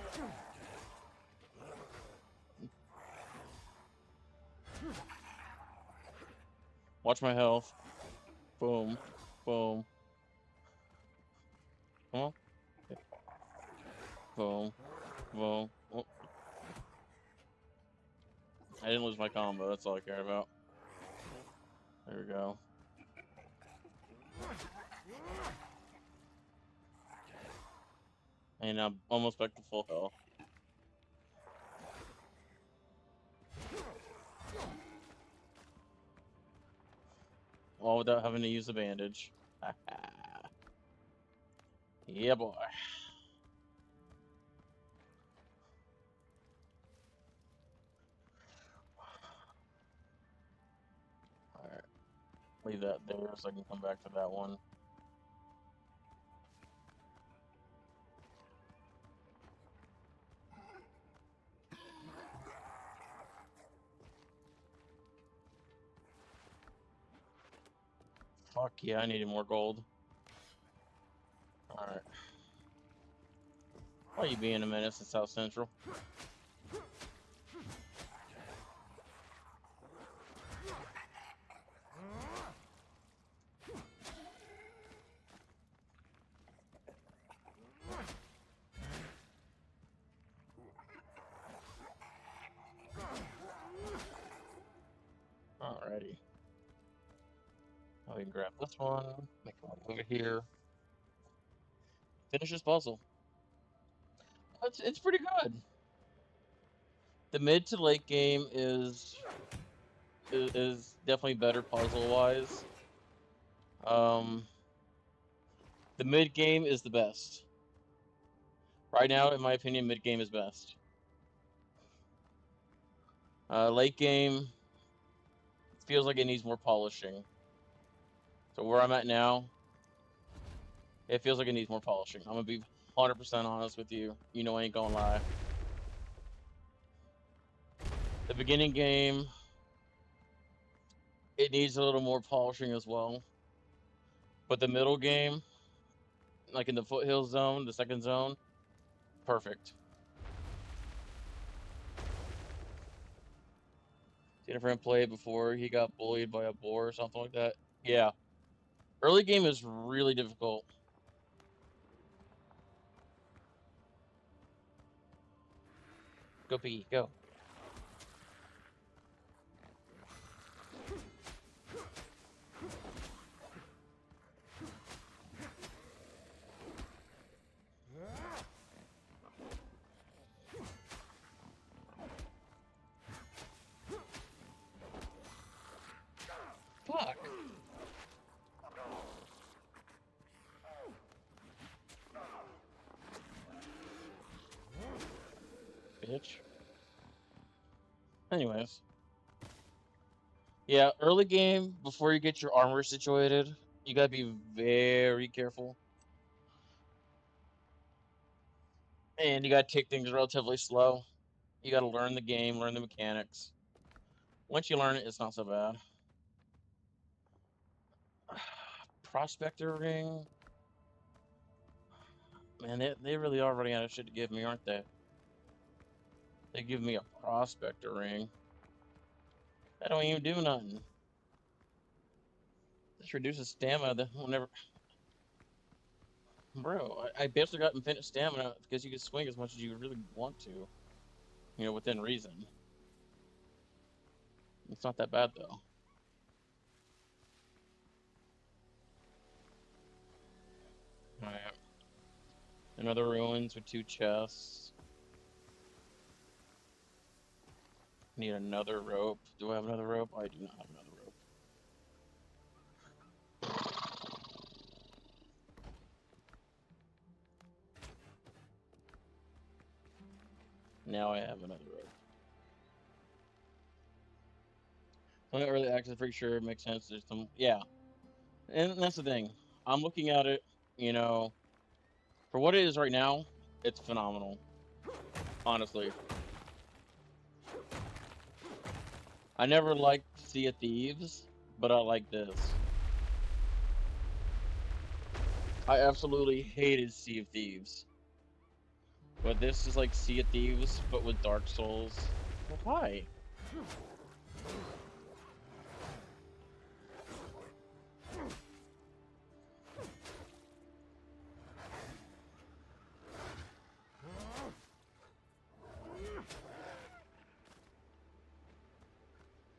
Watch my health. Boom. Boom. Come on. Boom. Boom. Oh. I didn't lose my combo. That's all I care about. There we go. And I'm almost back to full health. All without having to use a bandage. Yeah, boy. Alright. Leave that there so I can come back to that one. Fuck yeah, I needed more gold. Alright. Why you being a menace in South Central? Alrighty. Now we can grab this one, make our way over here. Finish this puzzle. It's pretty good. The mid to late game is definitely better puzzle wise. The mid game is the best. Right now, in my opinion, mid game is best. Late game feels like it needs more polishing. So where I'm at now, it feels like it needs more polishing. I'm gonna be 100% honest with you. You know I ain't gonna lie. The beginning game, it needs a little more polishing as well. But the middle game, like in the foothill zone, the second zone, perfect. Seen a friend play before he got bullied by a boar or something like that. Yeah. Early game is really difficult. Go Piggy, go. Fuck. Bitch. Anyways. Yeah, early game, before you get your armor situated, you gotta be very careful. And you gotta take things relatively slow. You gotta learn the game, learn the mechanics. Once you learn it, it's not so bad. Prospector ring. Man, they really are running out of shit to give me, aren't they? They give me a prospector ring. That don't even do nothing. This reduces stamina that whenever. Bro, I basically got infinite stamina because you can swing as much as you really want to. You know, within reason. It's not that bad though. Alright. Another ruins with 2 chests. Need another rope. Do I have another rope? I do not have another rope. Now I have another rope. Some early access, pretty sure it makes sense. There's some, yeah. And that's the thing. I'm looking at it, you know, for what it is right now, it's phenomenal. Honestly. I never liked Sea of Thieves, but I like this. I absolutely hated Sea of Thieves. But this is like Sea of Thieves, but with Dark Souls. Well, why?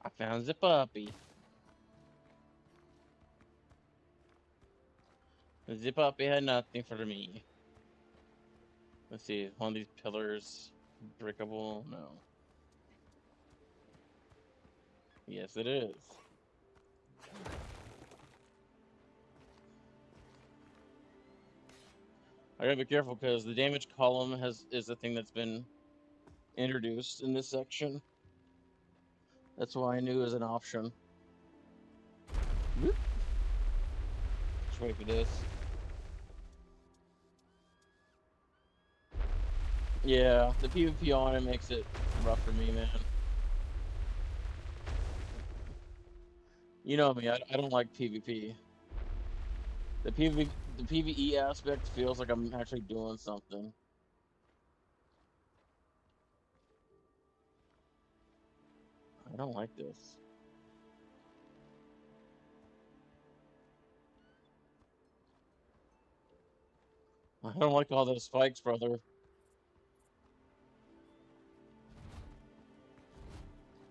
I found the puppy. The puppy had nothing for me. Let's see, one of these pillars breakable? No. Yes, it is. I gotta be careful because the damage column is the thing that's been introduced in this section. That's why I knew it was an option. Whoop. Just wait for this. Yeah, the PvP on it makes it rough for me, man. You know me, I don't like PvP. The PvE aspect feels like I'm actually doing something. I don't like this. I don't like all those spikes, brother.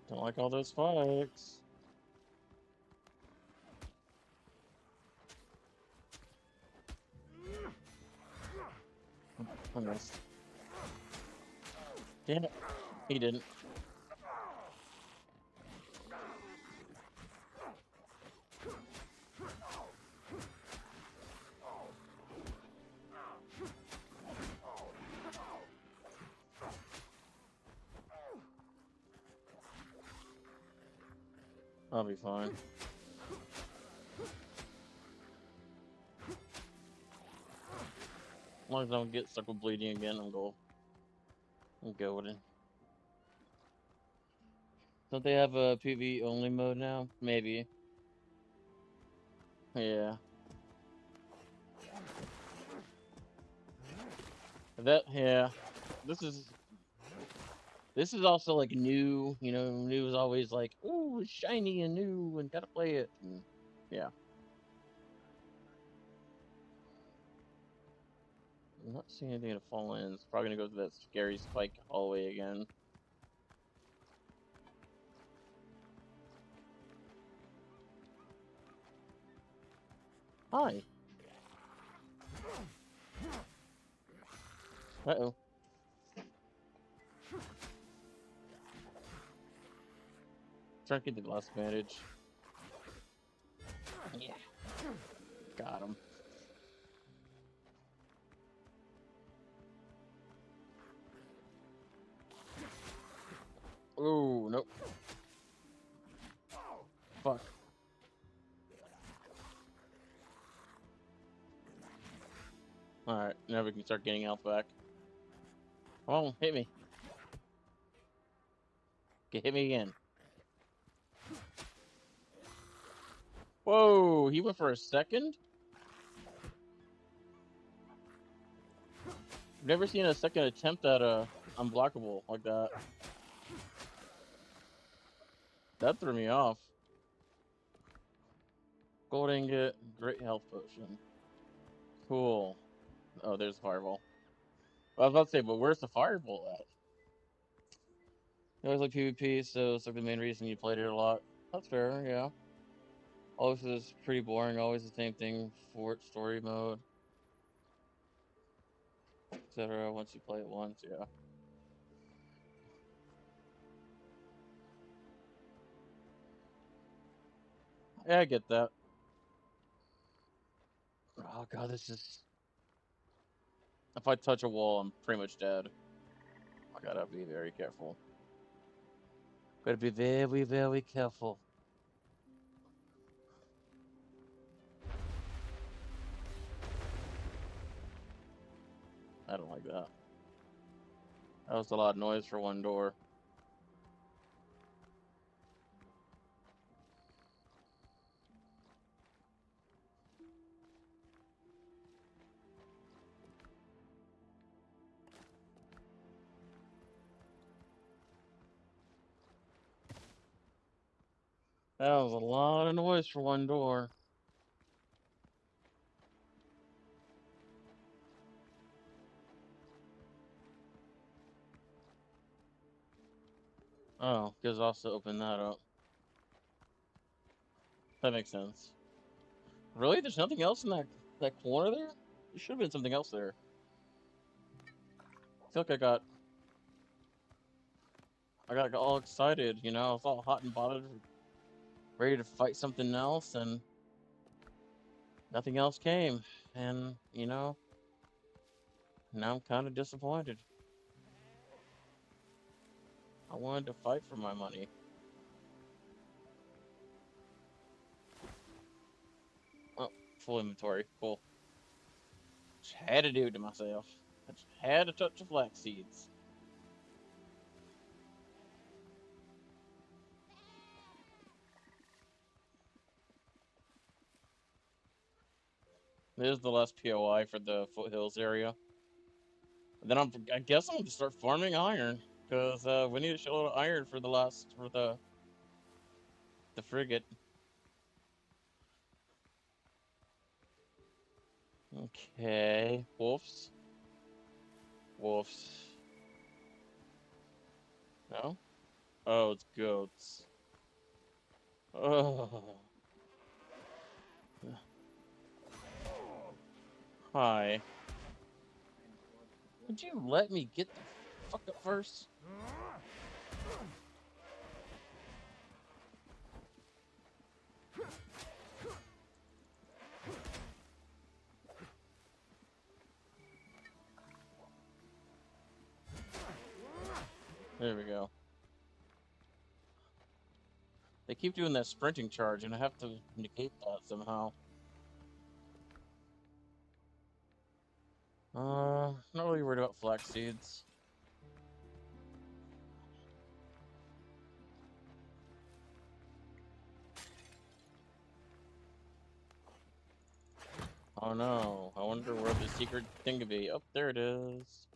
Don't like all those spikes. I missed. Damn it. He didn't. I'll be fine. As long as I don't get stuck with bleeding again, I'm go with it. Don't they have a PvE only mode now? Maybe. Yeah. Yeah. This is also like new, you know, new is always like, ooh, it's shiny and new and gotta play it. And, yeah. I'm not seeing anything to fall in. It's probably gonna go through that scary spike hallway again. Hi. Uh-oh. Trying to get the last advantage. Yeah. Got him. Oh, nope. Fuck. Alright, now we can start getting health back. Come on, hit me. Okay, hit me again. Whoa, he went for a second? I've never seen a second attempt at a unblockable like that. That threw me off. Gold ingot, great health potion. Cool. Oh, there's the fireball. I was about to say, but where's the fireball at? You always like PvP, so it's like the main reason you played it a lot. That's fair, yeah. Always is pretty boring, always the same thing for story mode, etc. Once you play it once, yeah. Yeah, I get that. Oh god, this is... If I touch a wall, I'm pretty much dead. I gotta be very careful. Gotta be very, very careful. I don't like that. That was a lot of noise for one door. That was a lot of noise for one door. Oh, because also open that up. That makes sense. Really? There's nothing else in that corner there? There should have been something else there. I feel like I got all excited, you know, I was all hot and bothered, ready to fight something else, and nothing else came. And, you know, now I'm kind of disappointed. I wanted to fight for my money. Oh, full inventory. Cool. Just had to do it to myself. I just had to touch the flax seeds. There's the last POI for the foothills area. And then I guess I'm going to start farming iron. Because we need a shitload of iron for the frigate. Okay. Wolves. Wolves. No? Oh, it's goats. Oh. Hi. Would you let me get the fuck up first? There we go. They keep doing that sprinting charge, and I have to negate that somehow. Not really worried about flax seeds. Oh no, I wonder where the secret thing could be. Oh, there it is.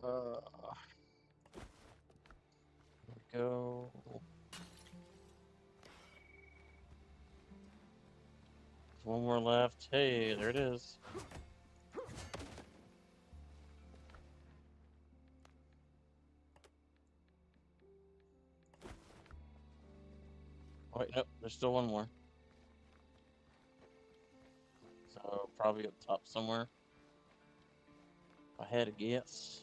There we go. One more left. Hey, there it is. Oh, wait, nope, there's still one more. So, probably up top somewhere. If I had a guess.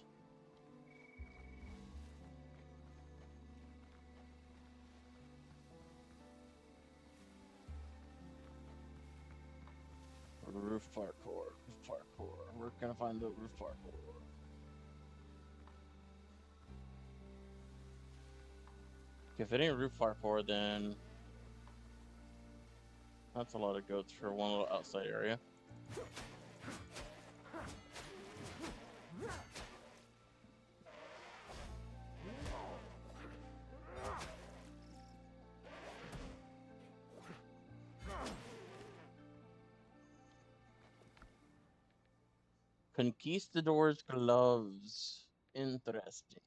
Roof parkour. Roof parkour. We're gonna find the roof parkour. If it ain't roof parkour, then that's a lot of goats for one little outside area. Conquistador's gloves. Interesting.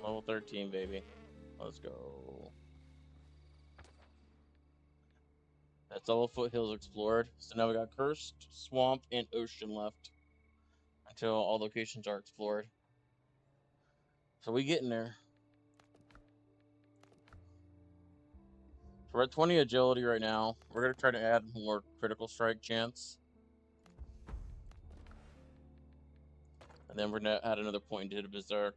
Level 13, baby. Let's go. That's all the foothills explored. So now we got Cursed, Swamp, and Ocean left. Until all locations are explored. So we getting there. So we're at 20 agility right now. We're going to try to add more critical strike chance. And then we're going to add another point into Berserk.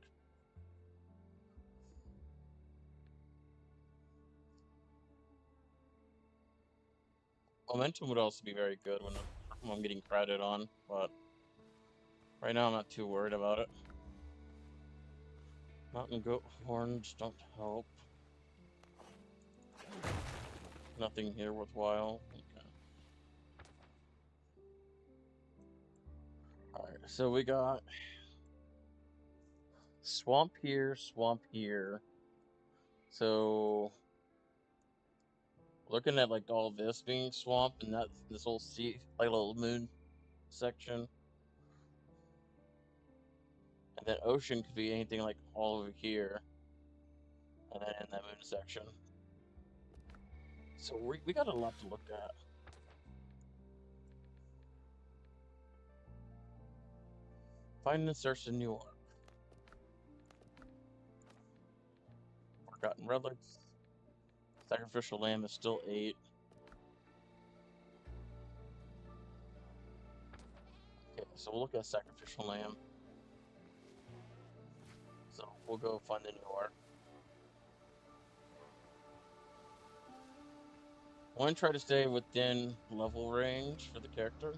Momentum would also be very good when I'm getting credit on, but right now I'm not too worried about it. Mountain goat horns don't help. Nothing here worthwhile. Okay. Alright, so we got swamp here, swamp here. So looking at like all this being swamp and that this whole sea like little moon section. And then ocean could be anything like all over here. And then in that moon section. So we got a lot to look at. Find and search in New York. Forgotten relics. Sacrificial lamb is still 8. Okay, so we'll look at sacrificial lamb. So we'll go find the New York. I want to try to stay within level range for the character.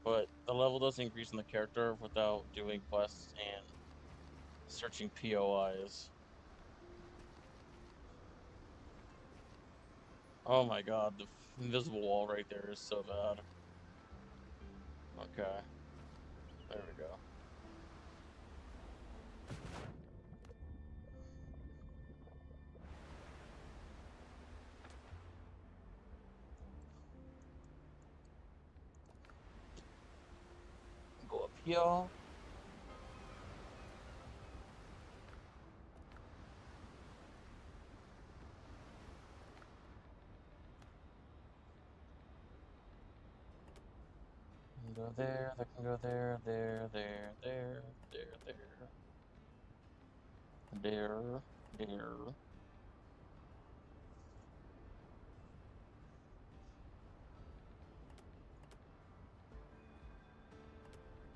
But the level does increase in the character without doing quests and searching POIs. Oh my god, the invisible wall right there is so bad. Okay. There we go. Go up here. go there, that can go there, there, there, there, there, there, there.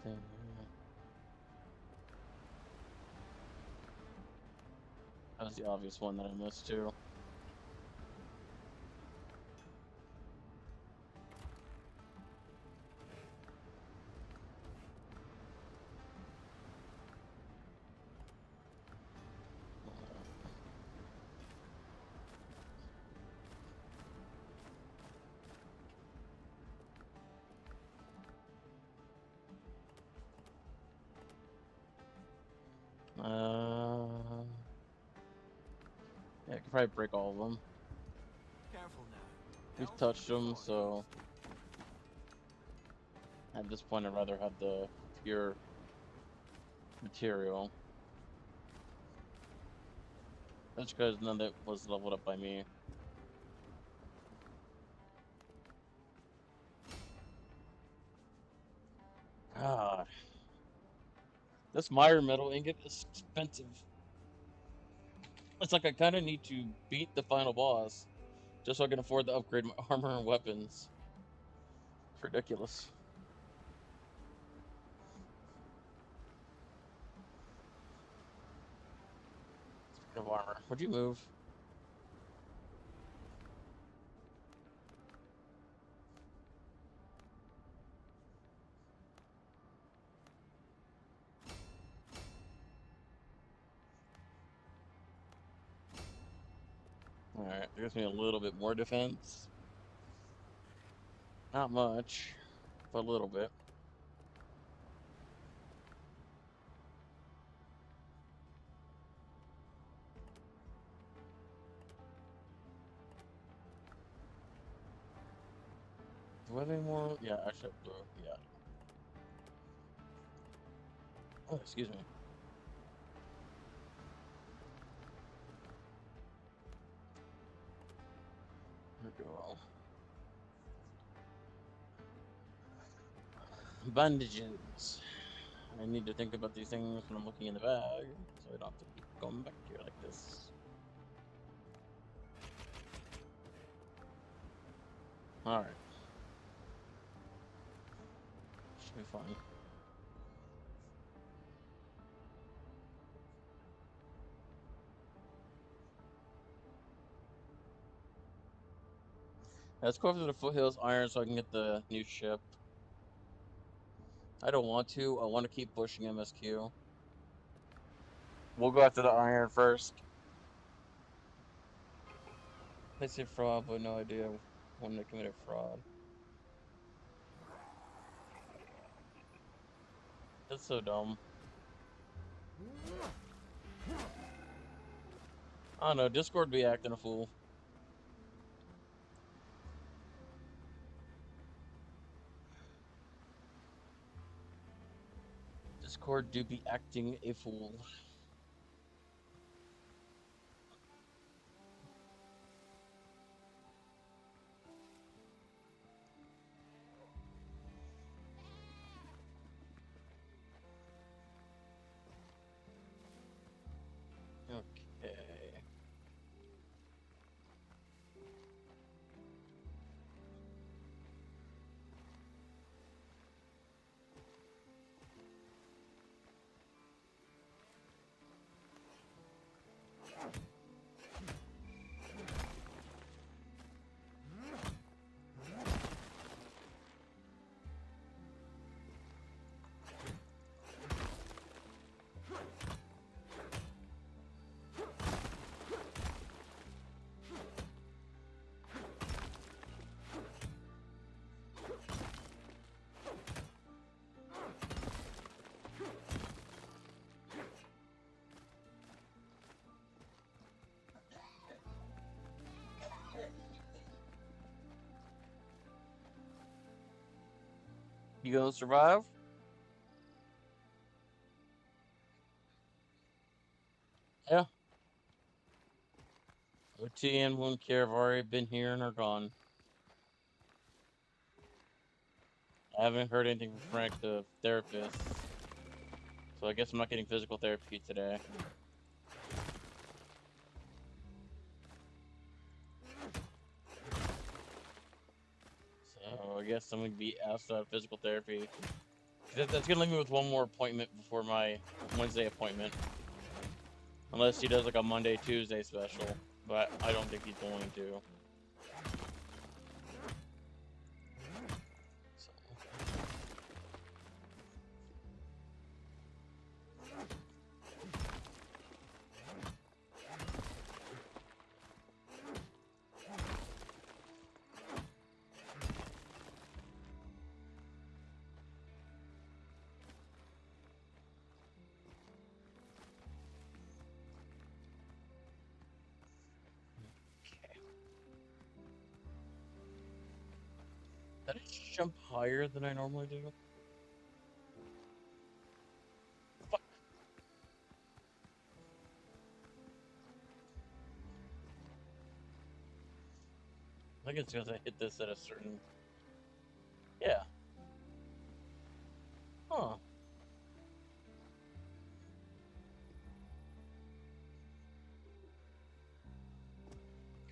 There. That was the obvious one that I missed too. Yeah, I could probably break all of them. Careful now. We've Health touched them, before so at this point I'd rather have the pure material. That's because none of it was leveled up by me. God. This Meyer metal ingot is expensive. It's like I kind of need to beat the final boss just so I can afford to upgrade my armor and weapons. It's ridiculous. Speaking of armor, would you move? Alright, gives me a little bit more defense. Not much, but a little bit. Do I have any more? Yeah, actually, I do. Yeah. Oh, excuse me. There we go. Bandages. I need to think about these things when I'm looking in the bag, so I don't have to keep going back here like this. Alright. Should be fine. Let's go over to the Foothills Iron so I can get the new ship. I don't want to. I want to keep pushing MSQ. We'll go after the iron first. They say fraud, but no idea when they committed fraud. That's so dumb. I don't know. Discord be acting a fool. Discord do be acting a fool. Okay. You gonna survive? Yeah. OT and wound care have already been here and are gone. I haven't heard anything from Frank, the therapist, so I guess I'm not getting physical therapy today. So I guess I'm gonna be asked out of physical therapy. That's gonna leave me with one more appointment before my Wednesday appointment. Unless he does like a Monday, Tuesday special. But I don't think he's going to. So. Did I jump higher than I normally do? Fuck. I think it's because I hit this at a certain... Yeah. Huh.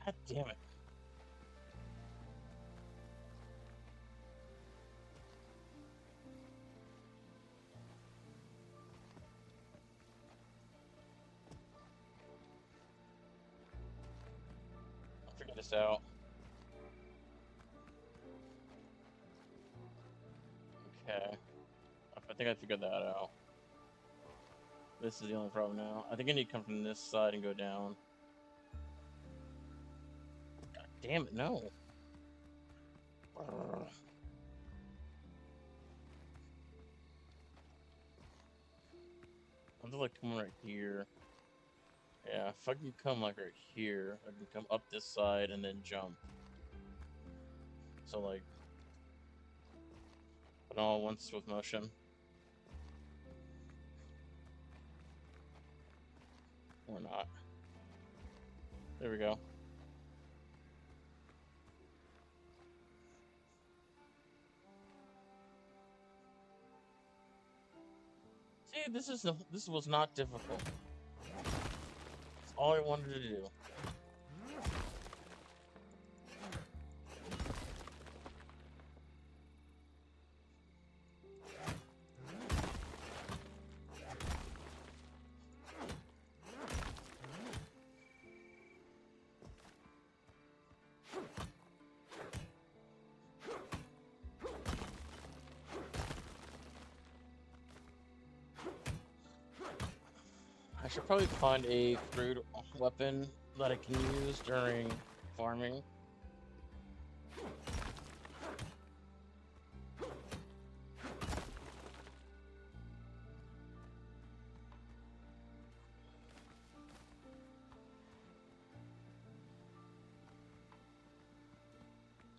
God damn it. I'll figure this out. Okay. I think I figured that out. This is the only problem now. I think I need to come from this side and go down. God damn it, no. Ugh. I'm just like coming right here. Yeah, if I can come like right here, I can come up this side and then jump. So like, but all one swift motion. Or not. There we go. See, this was not difficult. That's all I wanted to do. I should probably find a crude weapon that I can use during farming.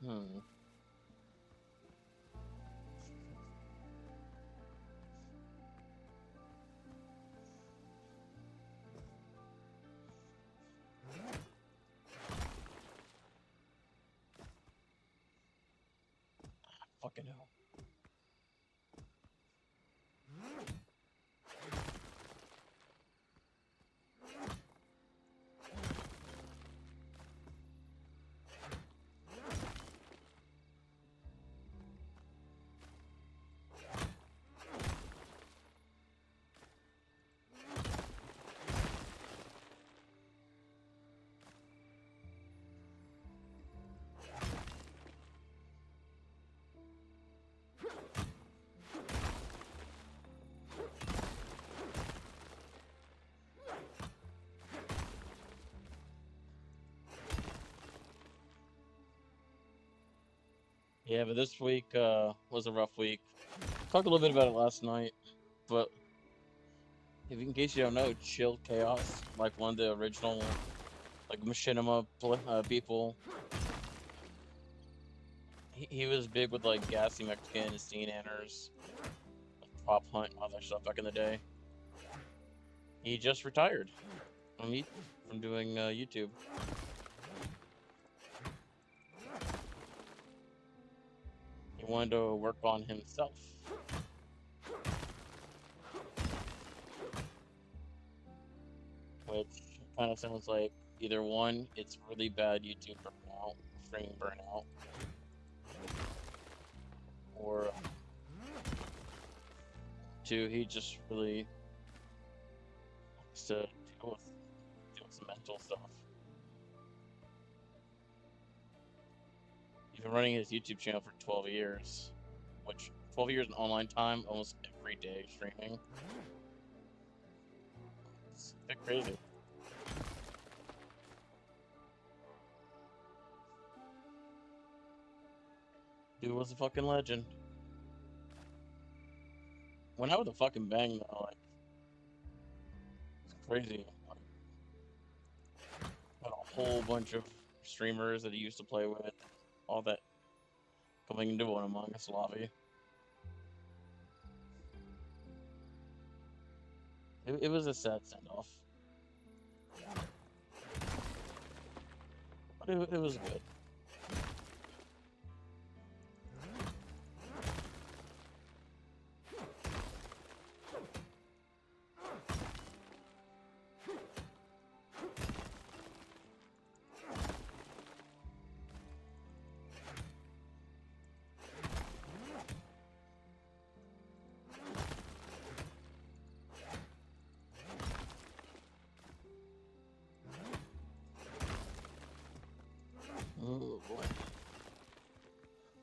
Hmm. Fucking hell. Yeah, but this week was a rough week. Talked a little bit about it last night, but in case you don't know, Chill Chaos, like one of the original, like machinima people, he was big with like Gassy Mexican, Steam Anners, like, Prop Hunt, and all that stuff back in the day. He just retired from doing YouTube. wanted to work on himself. Which kind of sounds like either one, it's really bad YouTube burnout, streaming burnout, or two, he just really likes to deal with some mental stuff. He's been running his YouTube channel for 12 years, which 12 years in online time, almost every day streaming. It's a bit crazy. Dude was a fucking legend. Went out with a fucking bang though, like, it's crazy. Like, got a whole bunch of streamers that he used to play with, all that coming into an Among Us lobby. It was a sad send-off. But it was good. Oh boy.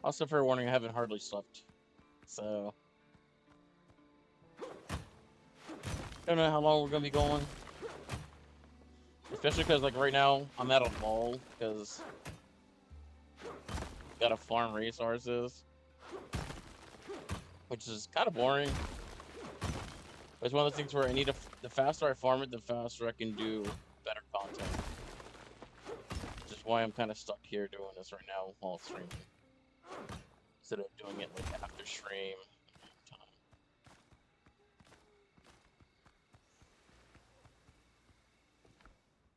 Also, fair warning, I haven't hardly slept. So, don't know how long we're gonna be going. Especially because, like, right now, I'm at a lull because gotta farm resources, which is kind of boring. But it's one of those things where I need to, the faster I farm it, the faster I can do better content. Which is why I'm kind of stuck here doing this right now while streaming. Instead of doing it like after stream time.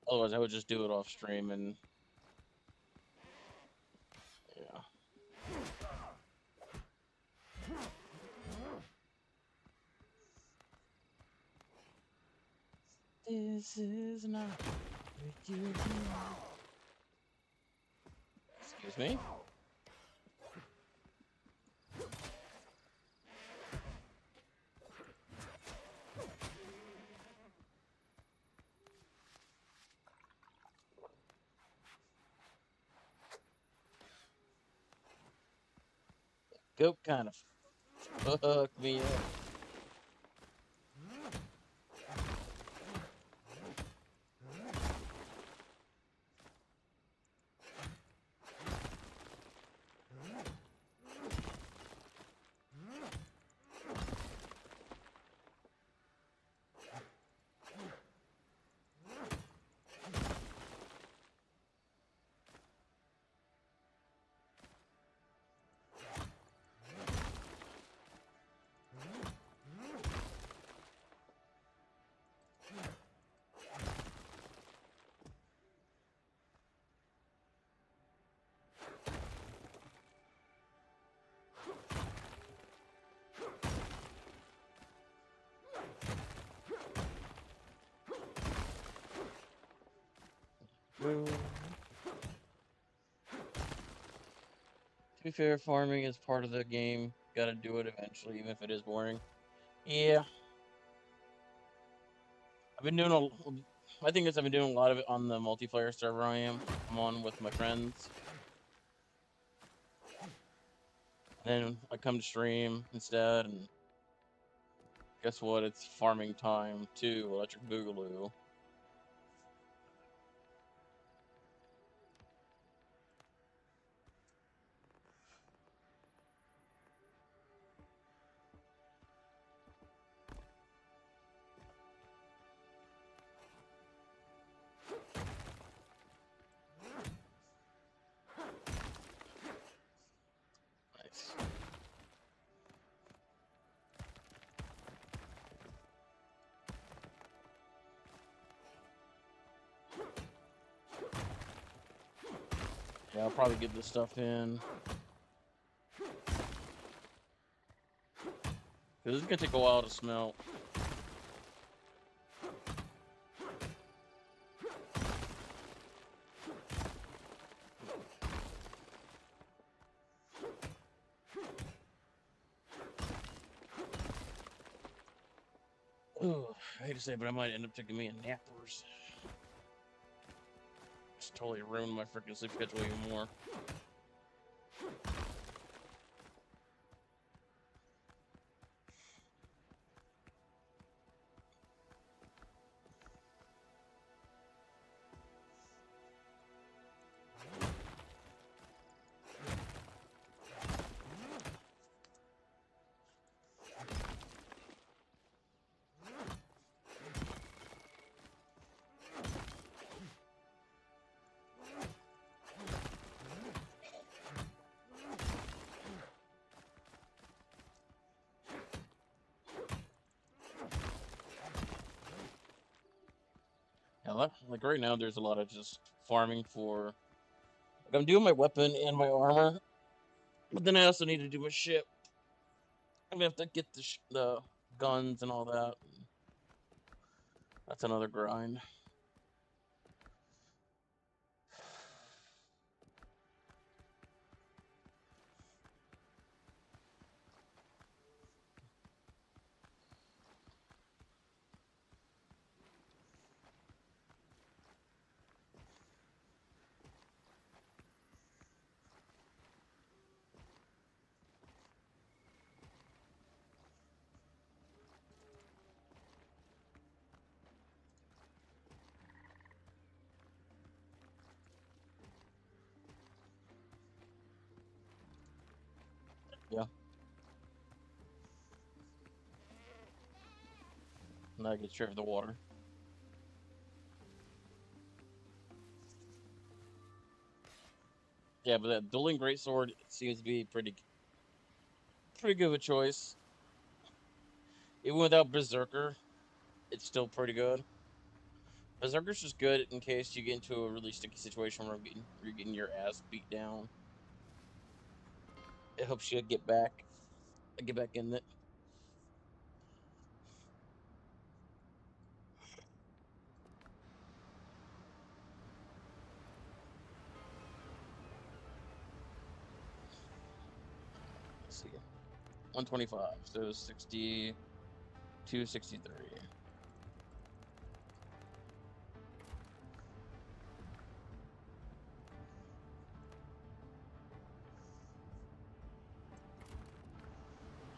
Otherwise, I would just do it off stream and yeah. This is not what you do. Excuse me. Goat kind of fucked me up. To be fair, farming is part of the game. Gotta do it eventually, even if it is boring. Yeah. I've been doing I think I've been doing a lot of it on the multiplayer server I'm on with my friends. Then I come to stream instead, and guess what? It's farming time too, Electric Boogaloo. Nice. Yeah, I'll probably get this stuff in. Because it's gonna take a while to smelt. Ooh, I hate to say it, but I might end up taking me a nappers. Just totally ruined my freaking sleep schedule even more. Yeah, like right now, there's a lot of just farming for. Like I'm doing my weapon and my armor, but then I also need to do my ship. I'm gonna have to get the guns and all that. That's another grind. Yeah. Now I get share of the water. Yeah, but that dueling greatsword seems to be pretty good of a choice. Even without Berserker, it's still pretty good. Berserker's just good in case you get into a really sticky situation where you're getting your ass beat down. It helps you get back in it. Let's see, 125, so 62, 63.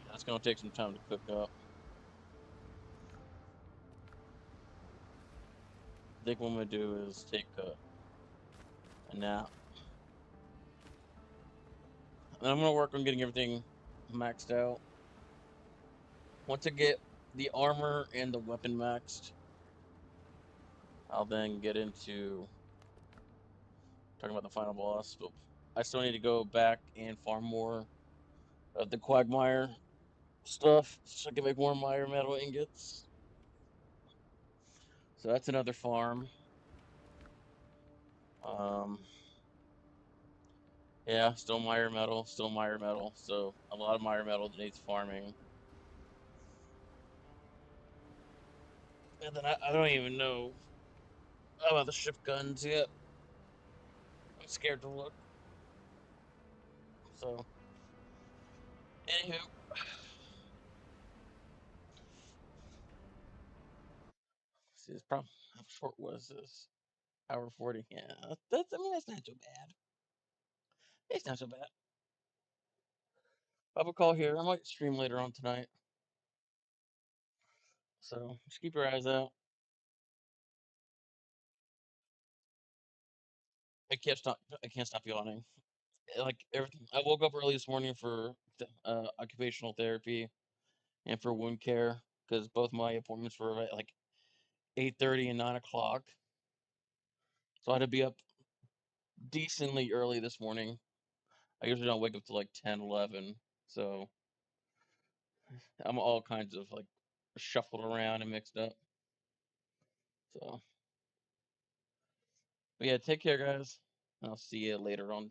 That's gonna take some time to cook up. I think what I'm gonna do is take a nap. And I'm gonna work on getting everything maxed out. Once I get the armor and the weapon maxed, I'll then get into talking about the final boss. But I still need to go back and farm more of the quagmire stuff so I can make more mire metal ingots. So that's another farm. Um, yeah, still mire metal, still mire metal. So a lot of mire metal that needs farming. And then I don't even know about the ship guns yet. I'm scared to look. So, anywho, see, this problem. How short was this? Hour 40. Yeah, I mean, that's not too bad. It's not so bad. I have a call here. I might stream later on tonight. So just keep your eyes out. I can't stop yawning. Like everything. I woke up early this morning for occupational therapy and for wound care because both my appointments were at like 8:30 and 9 o'clock. So I had to be up decently early this morning. I usually don't wake up till like 10, 11. So I'm all kinds of like shuffled around and mixed up. So, but yeah, take care, guys. I'll see you later on.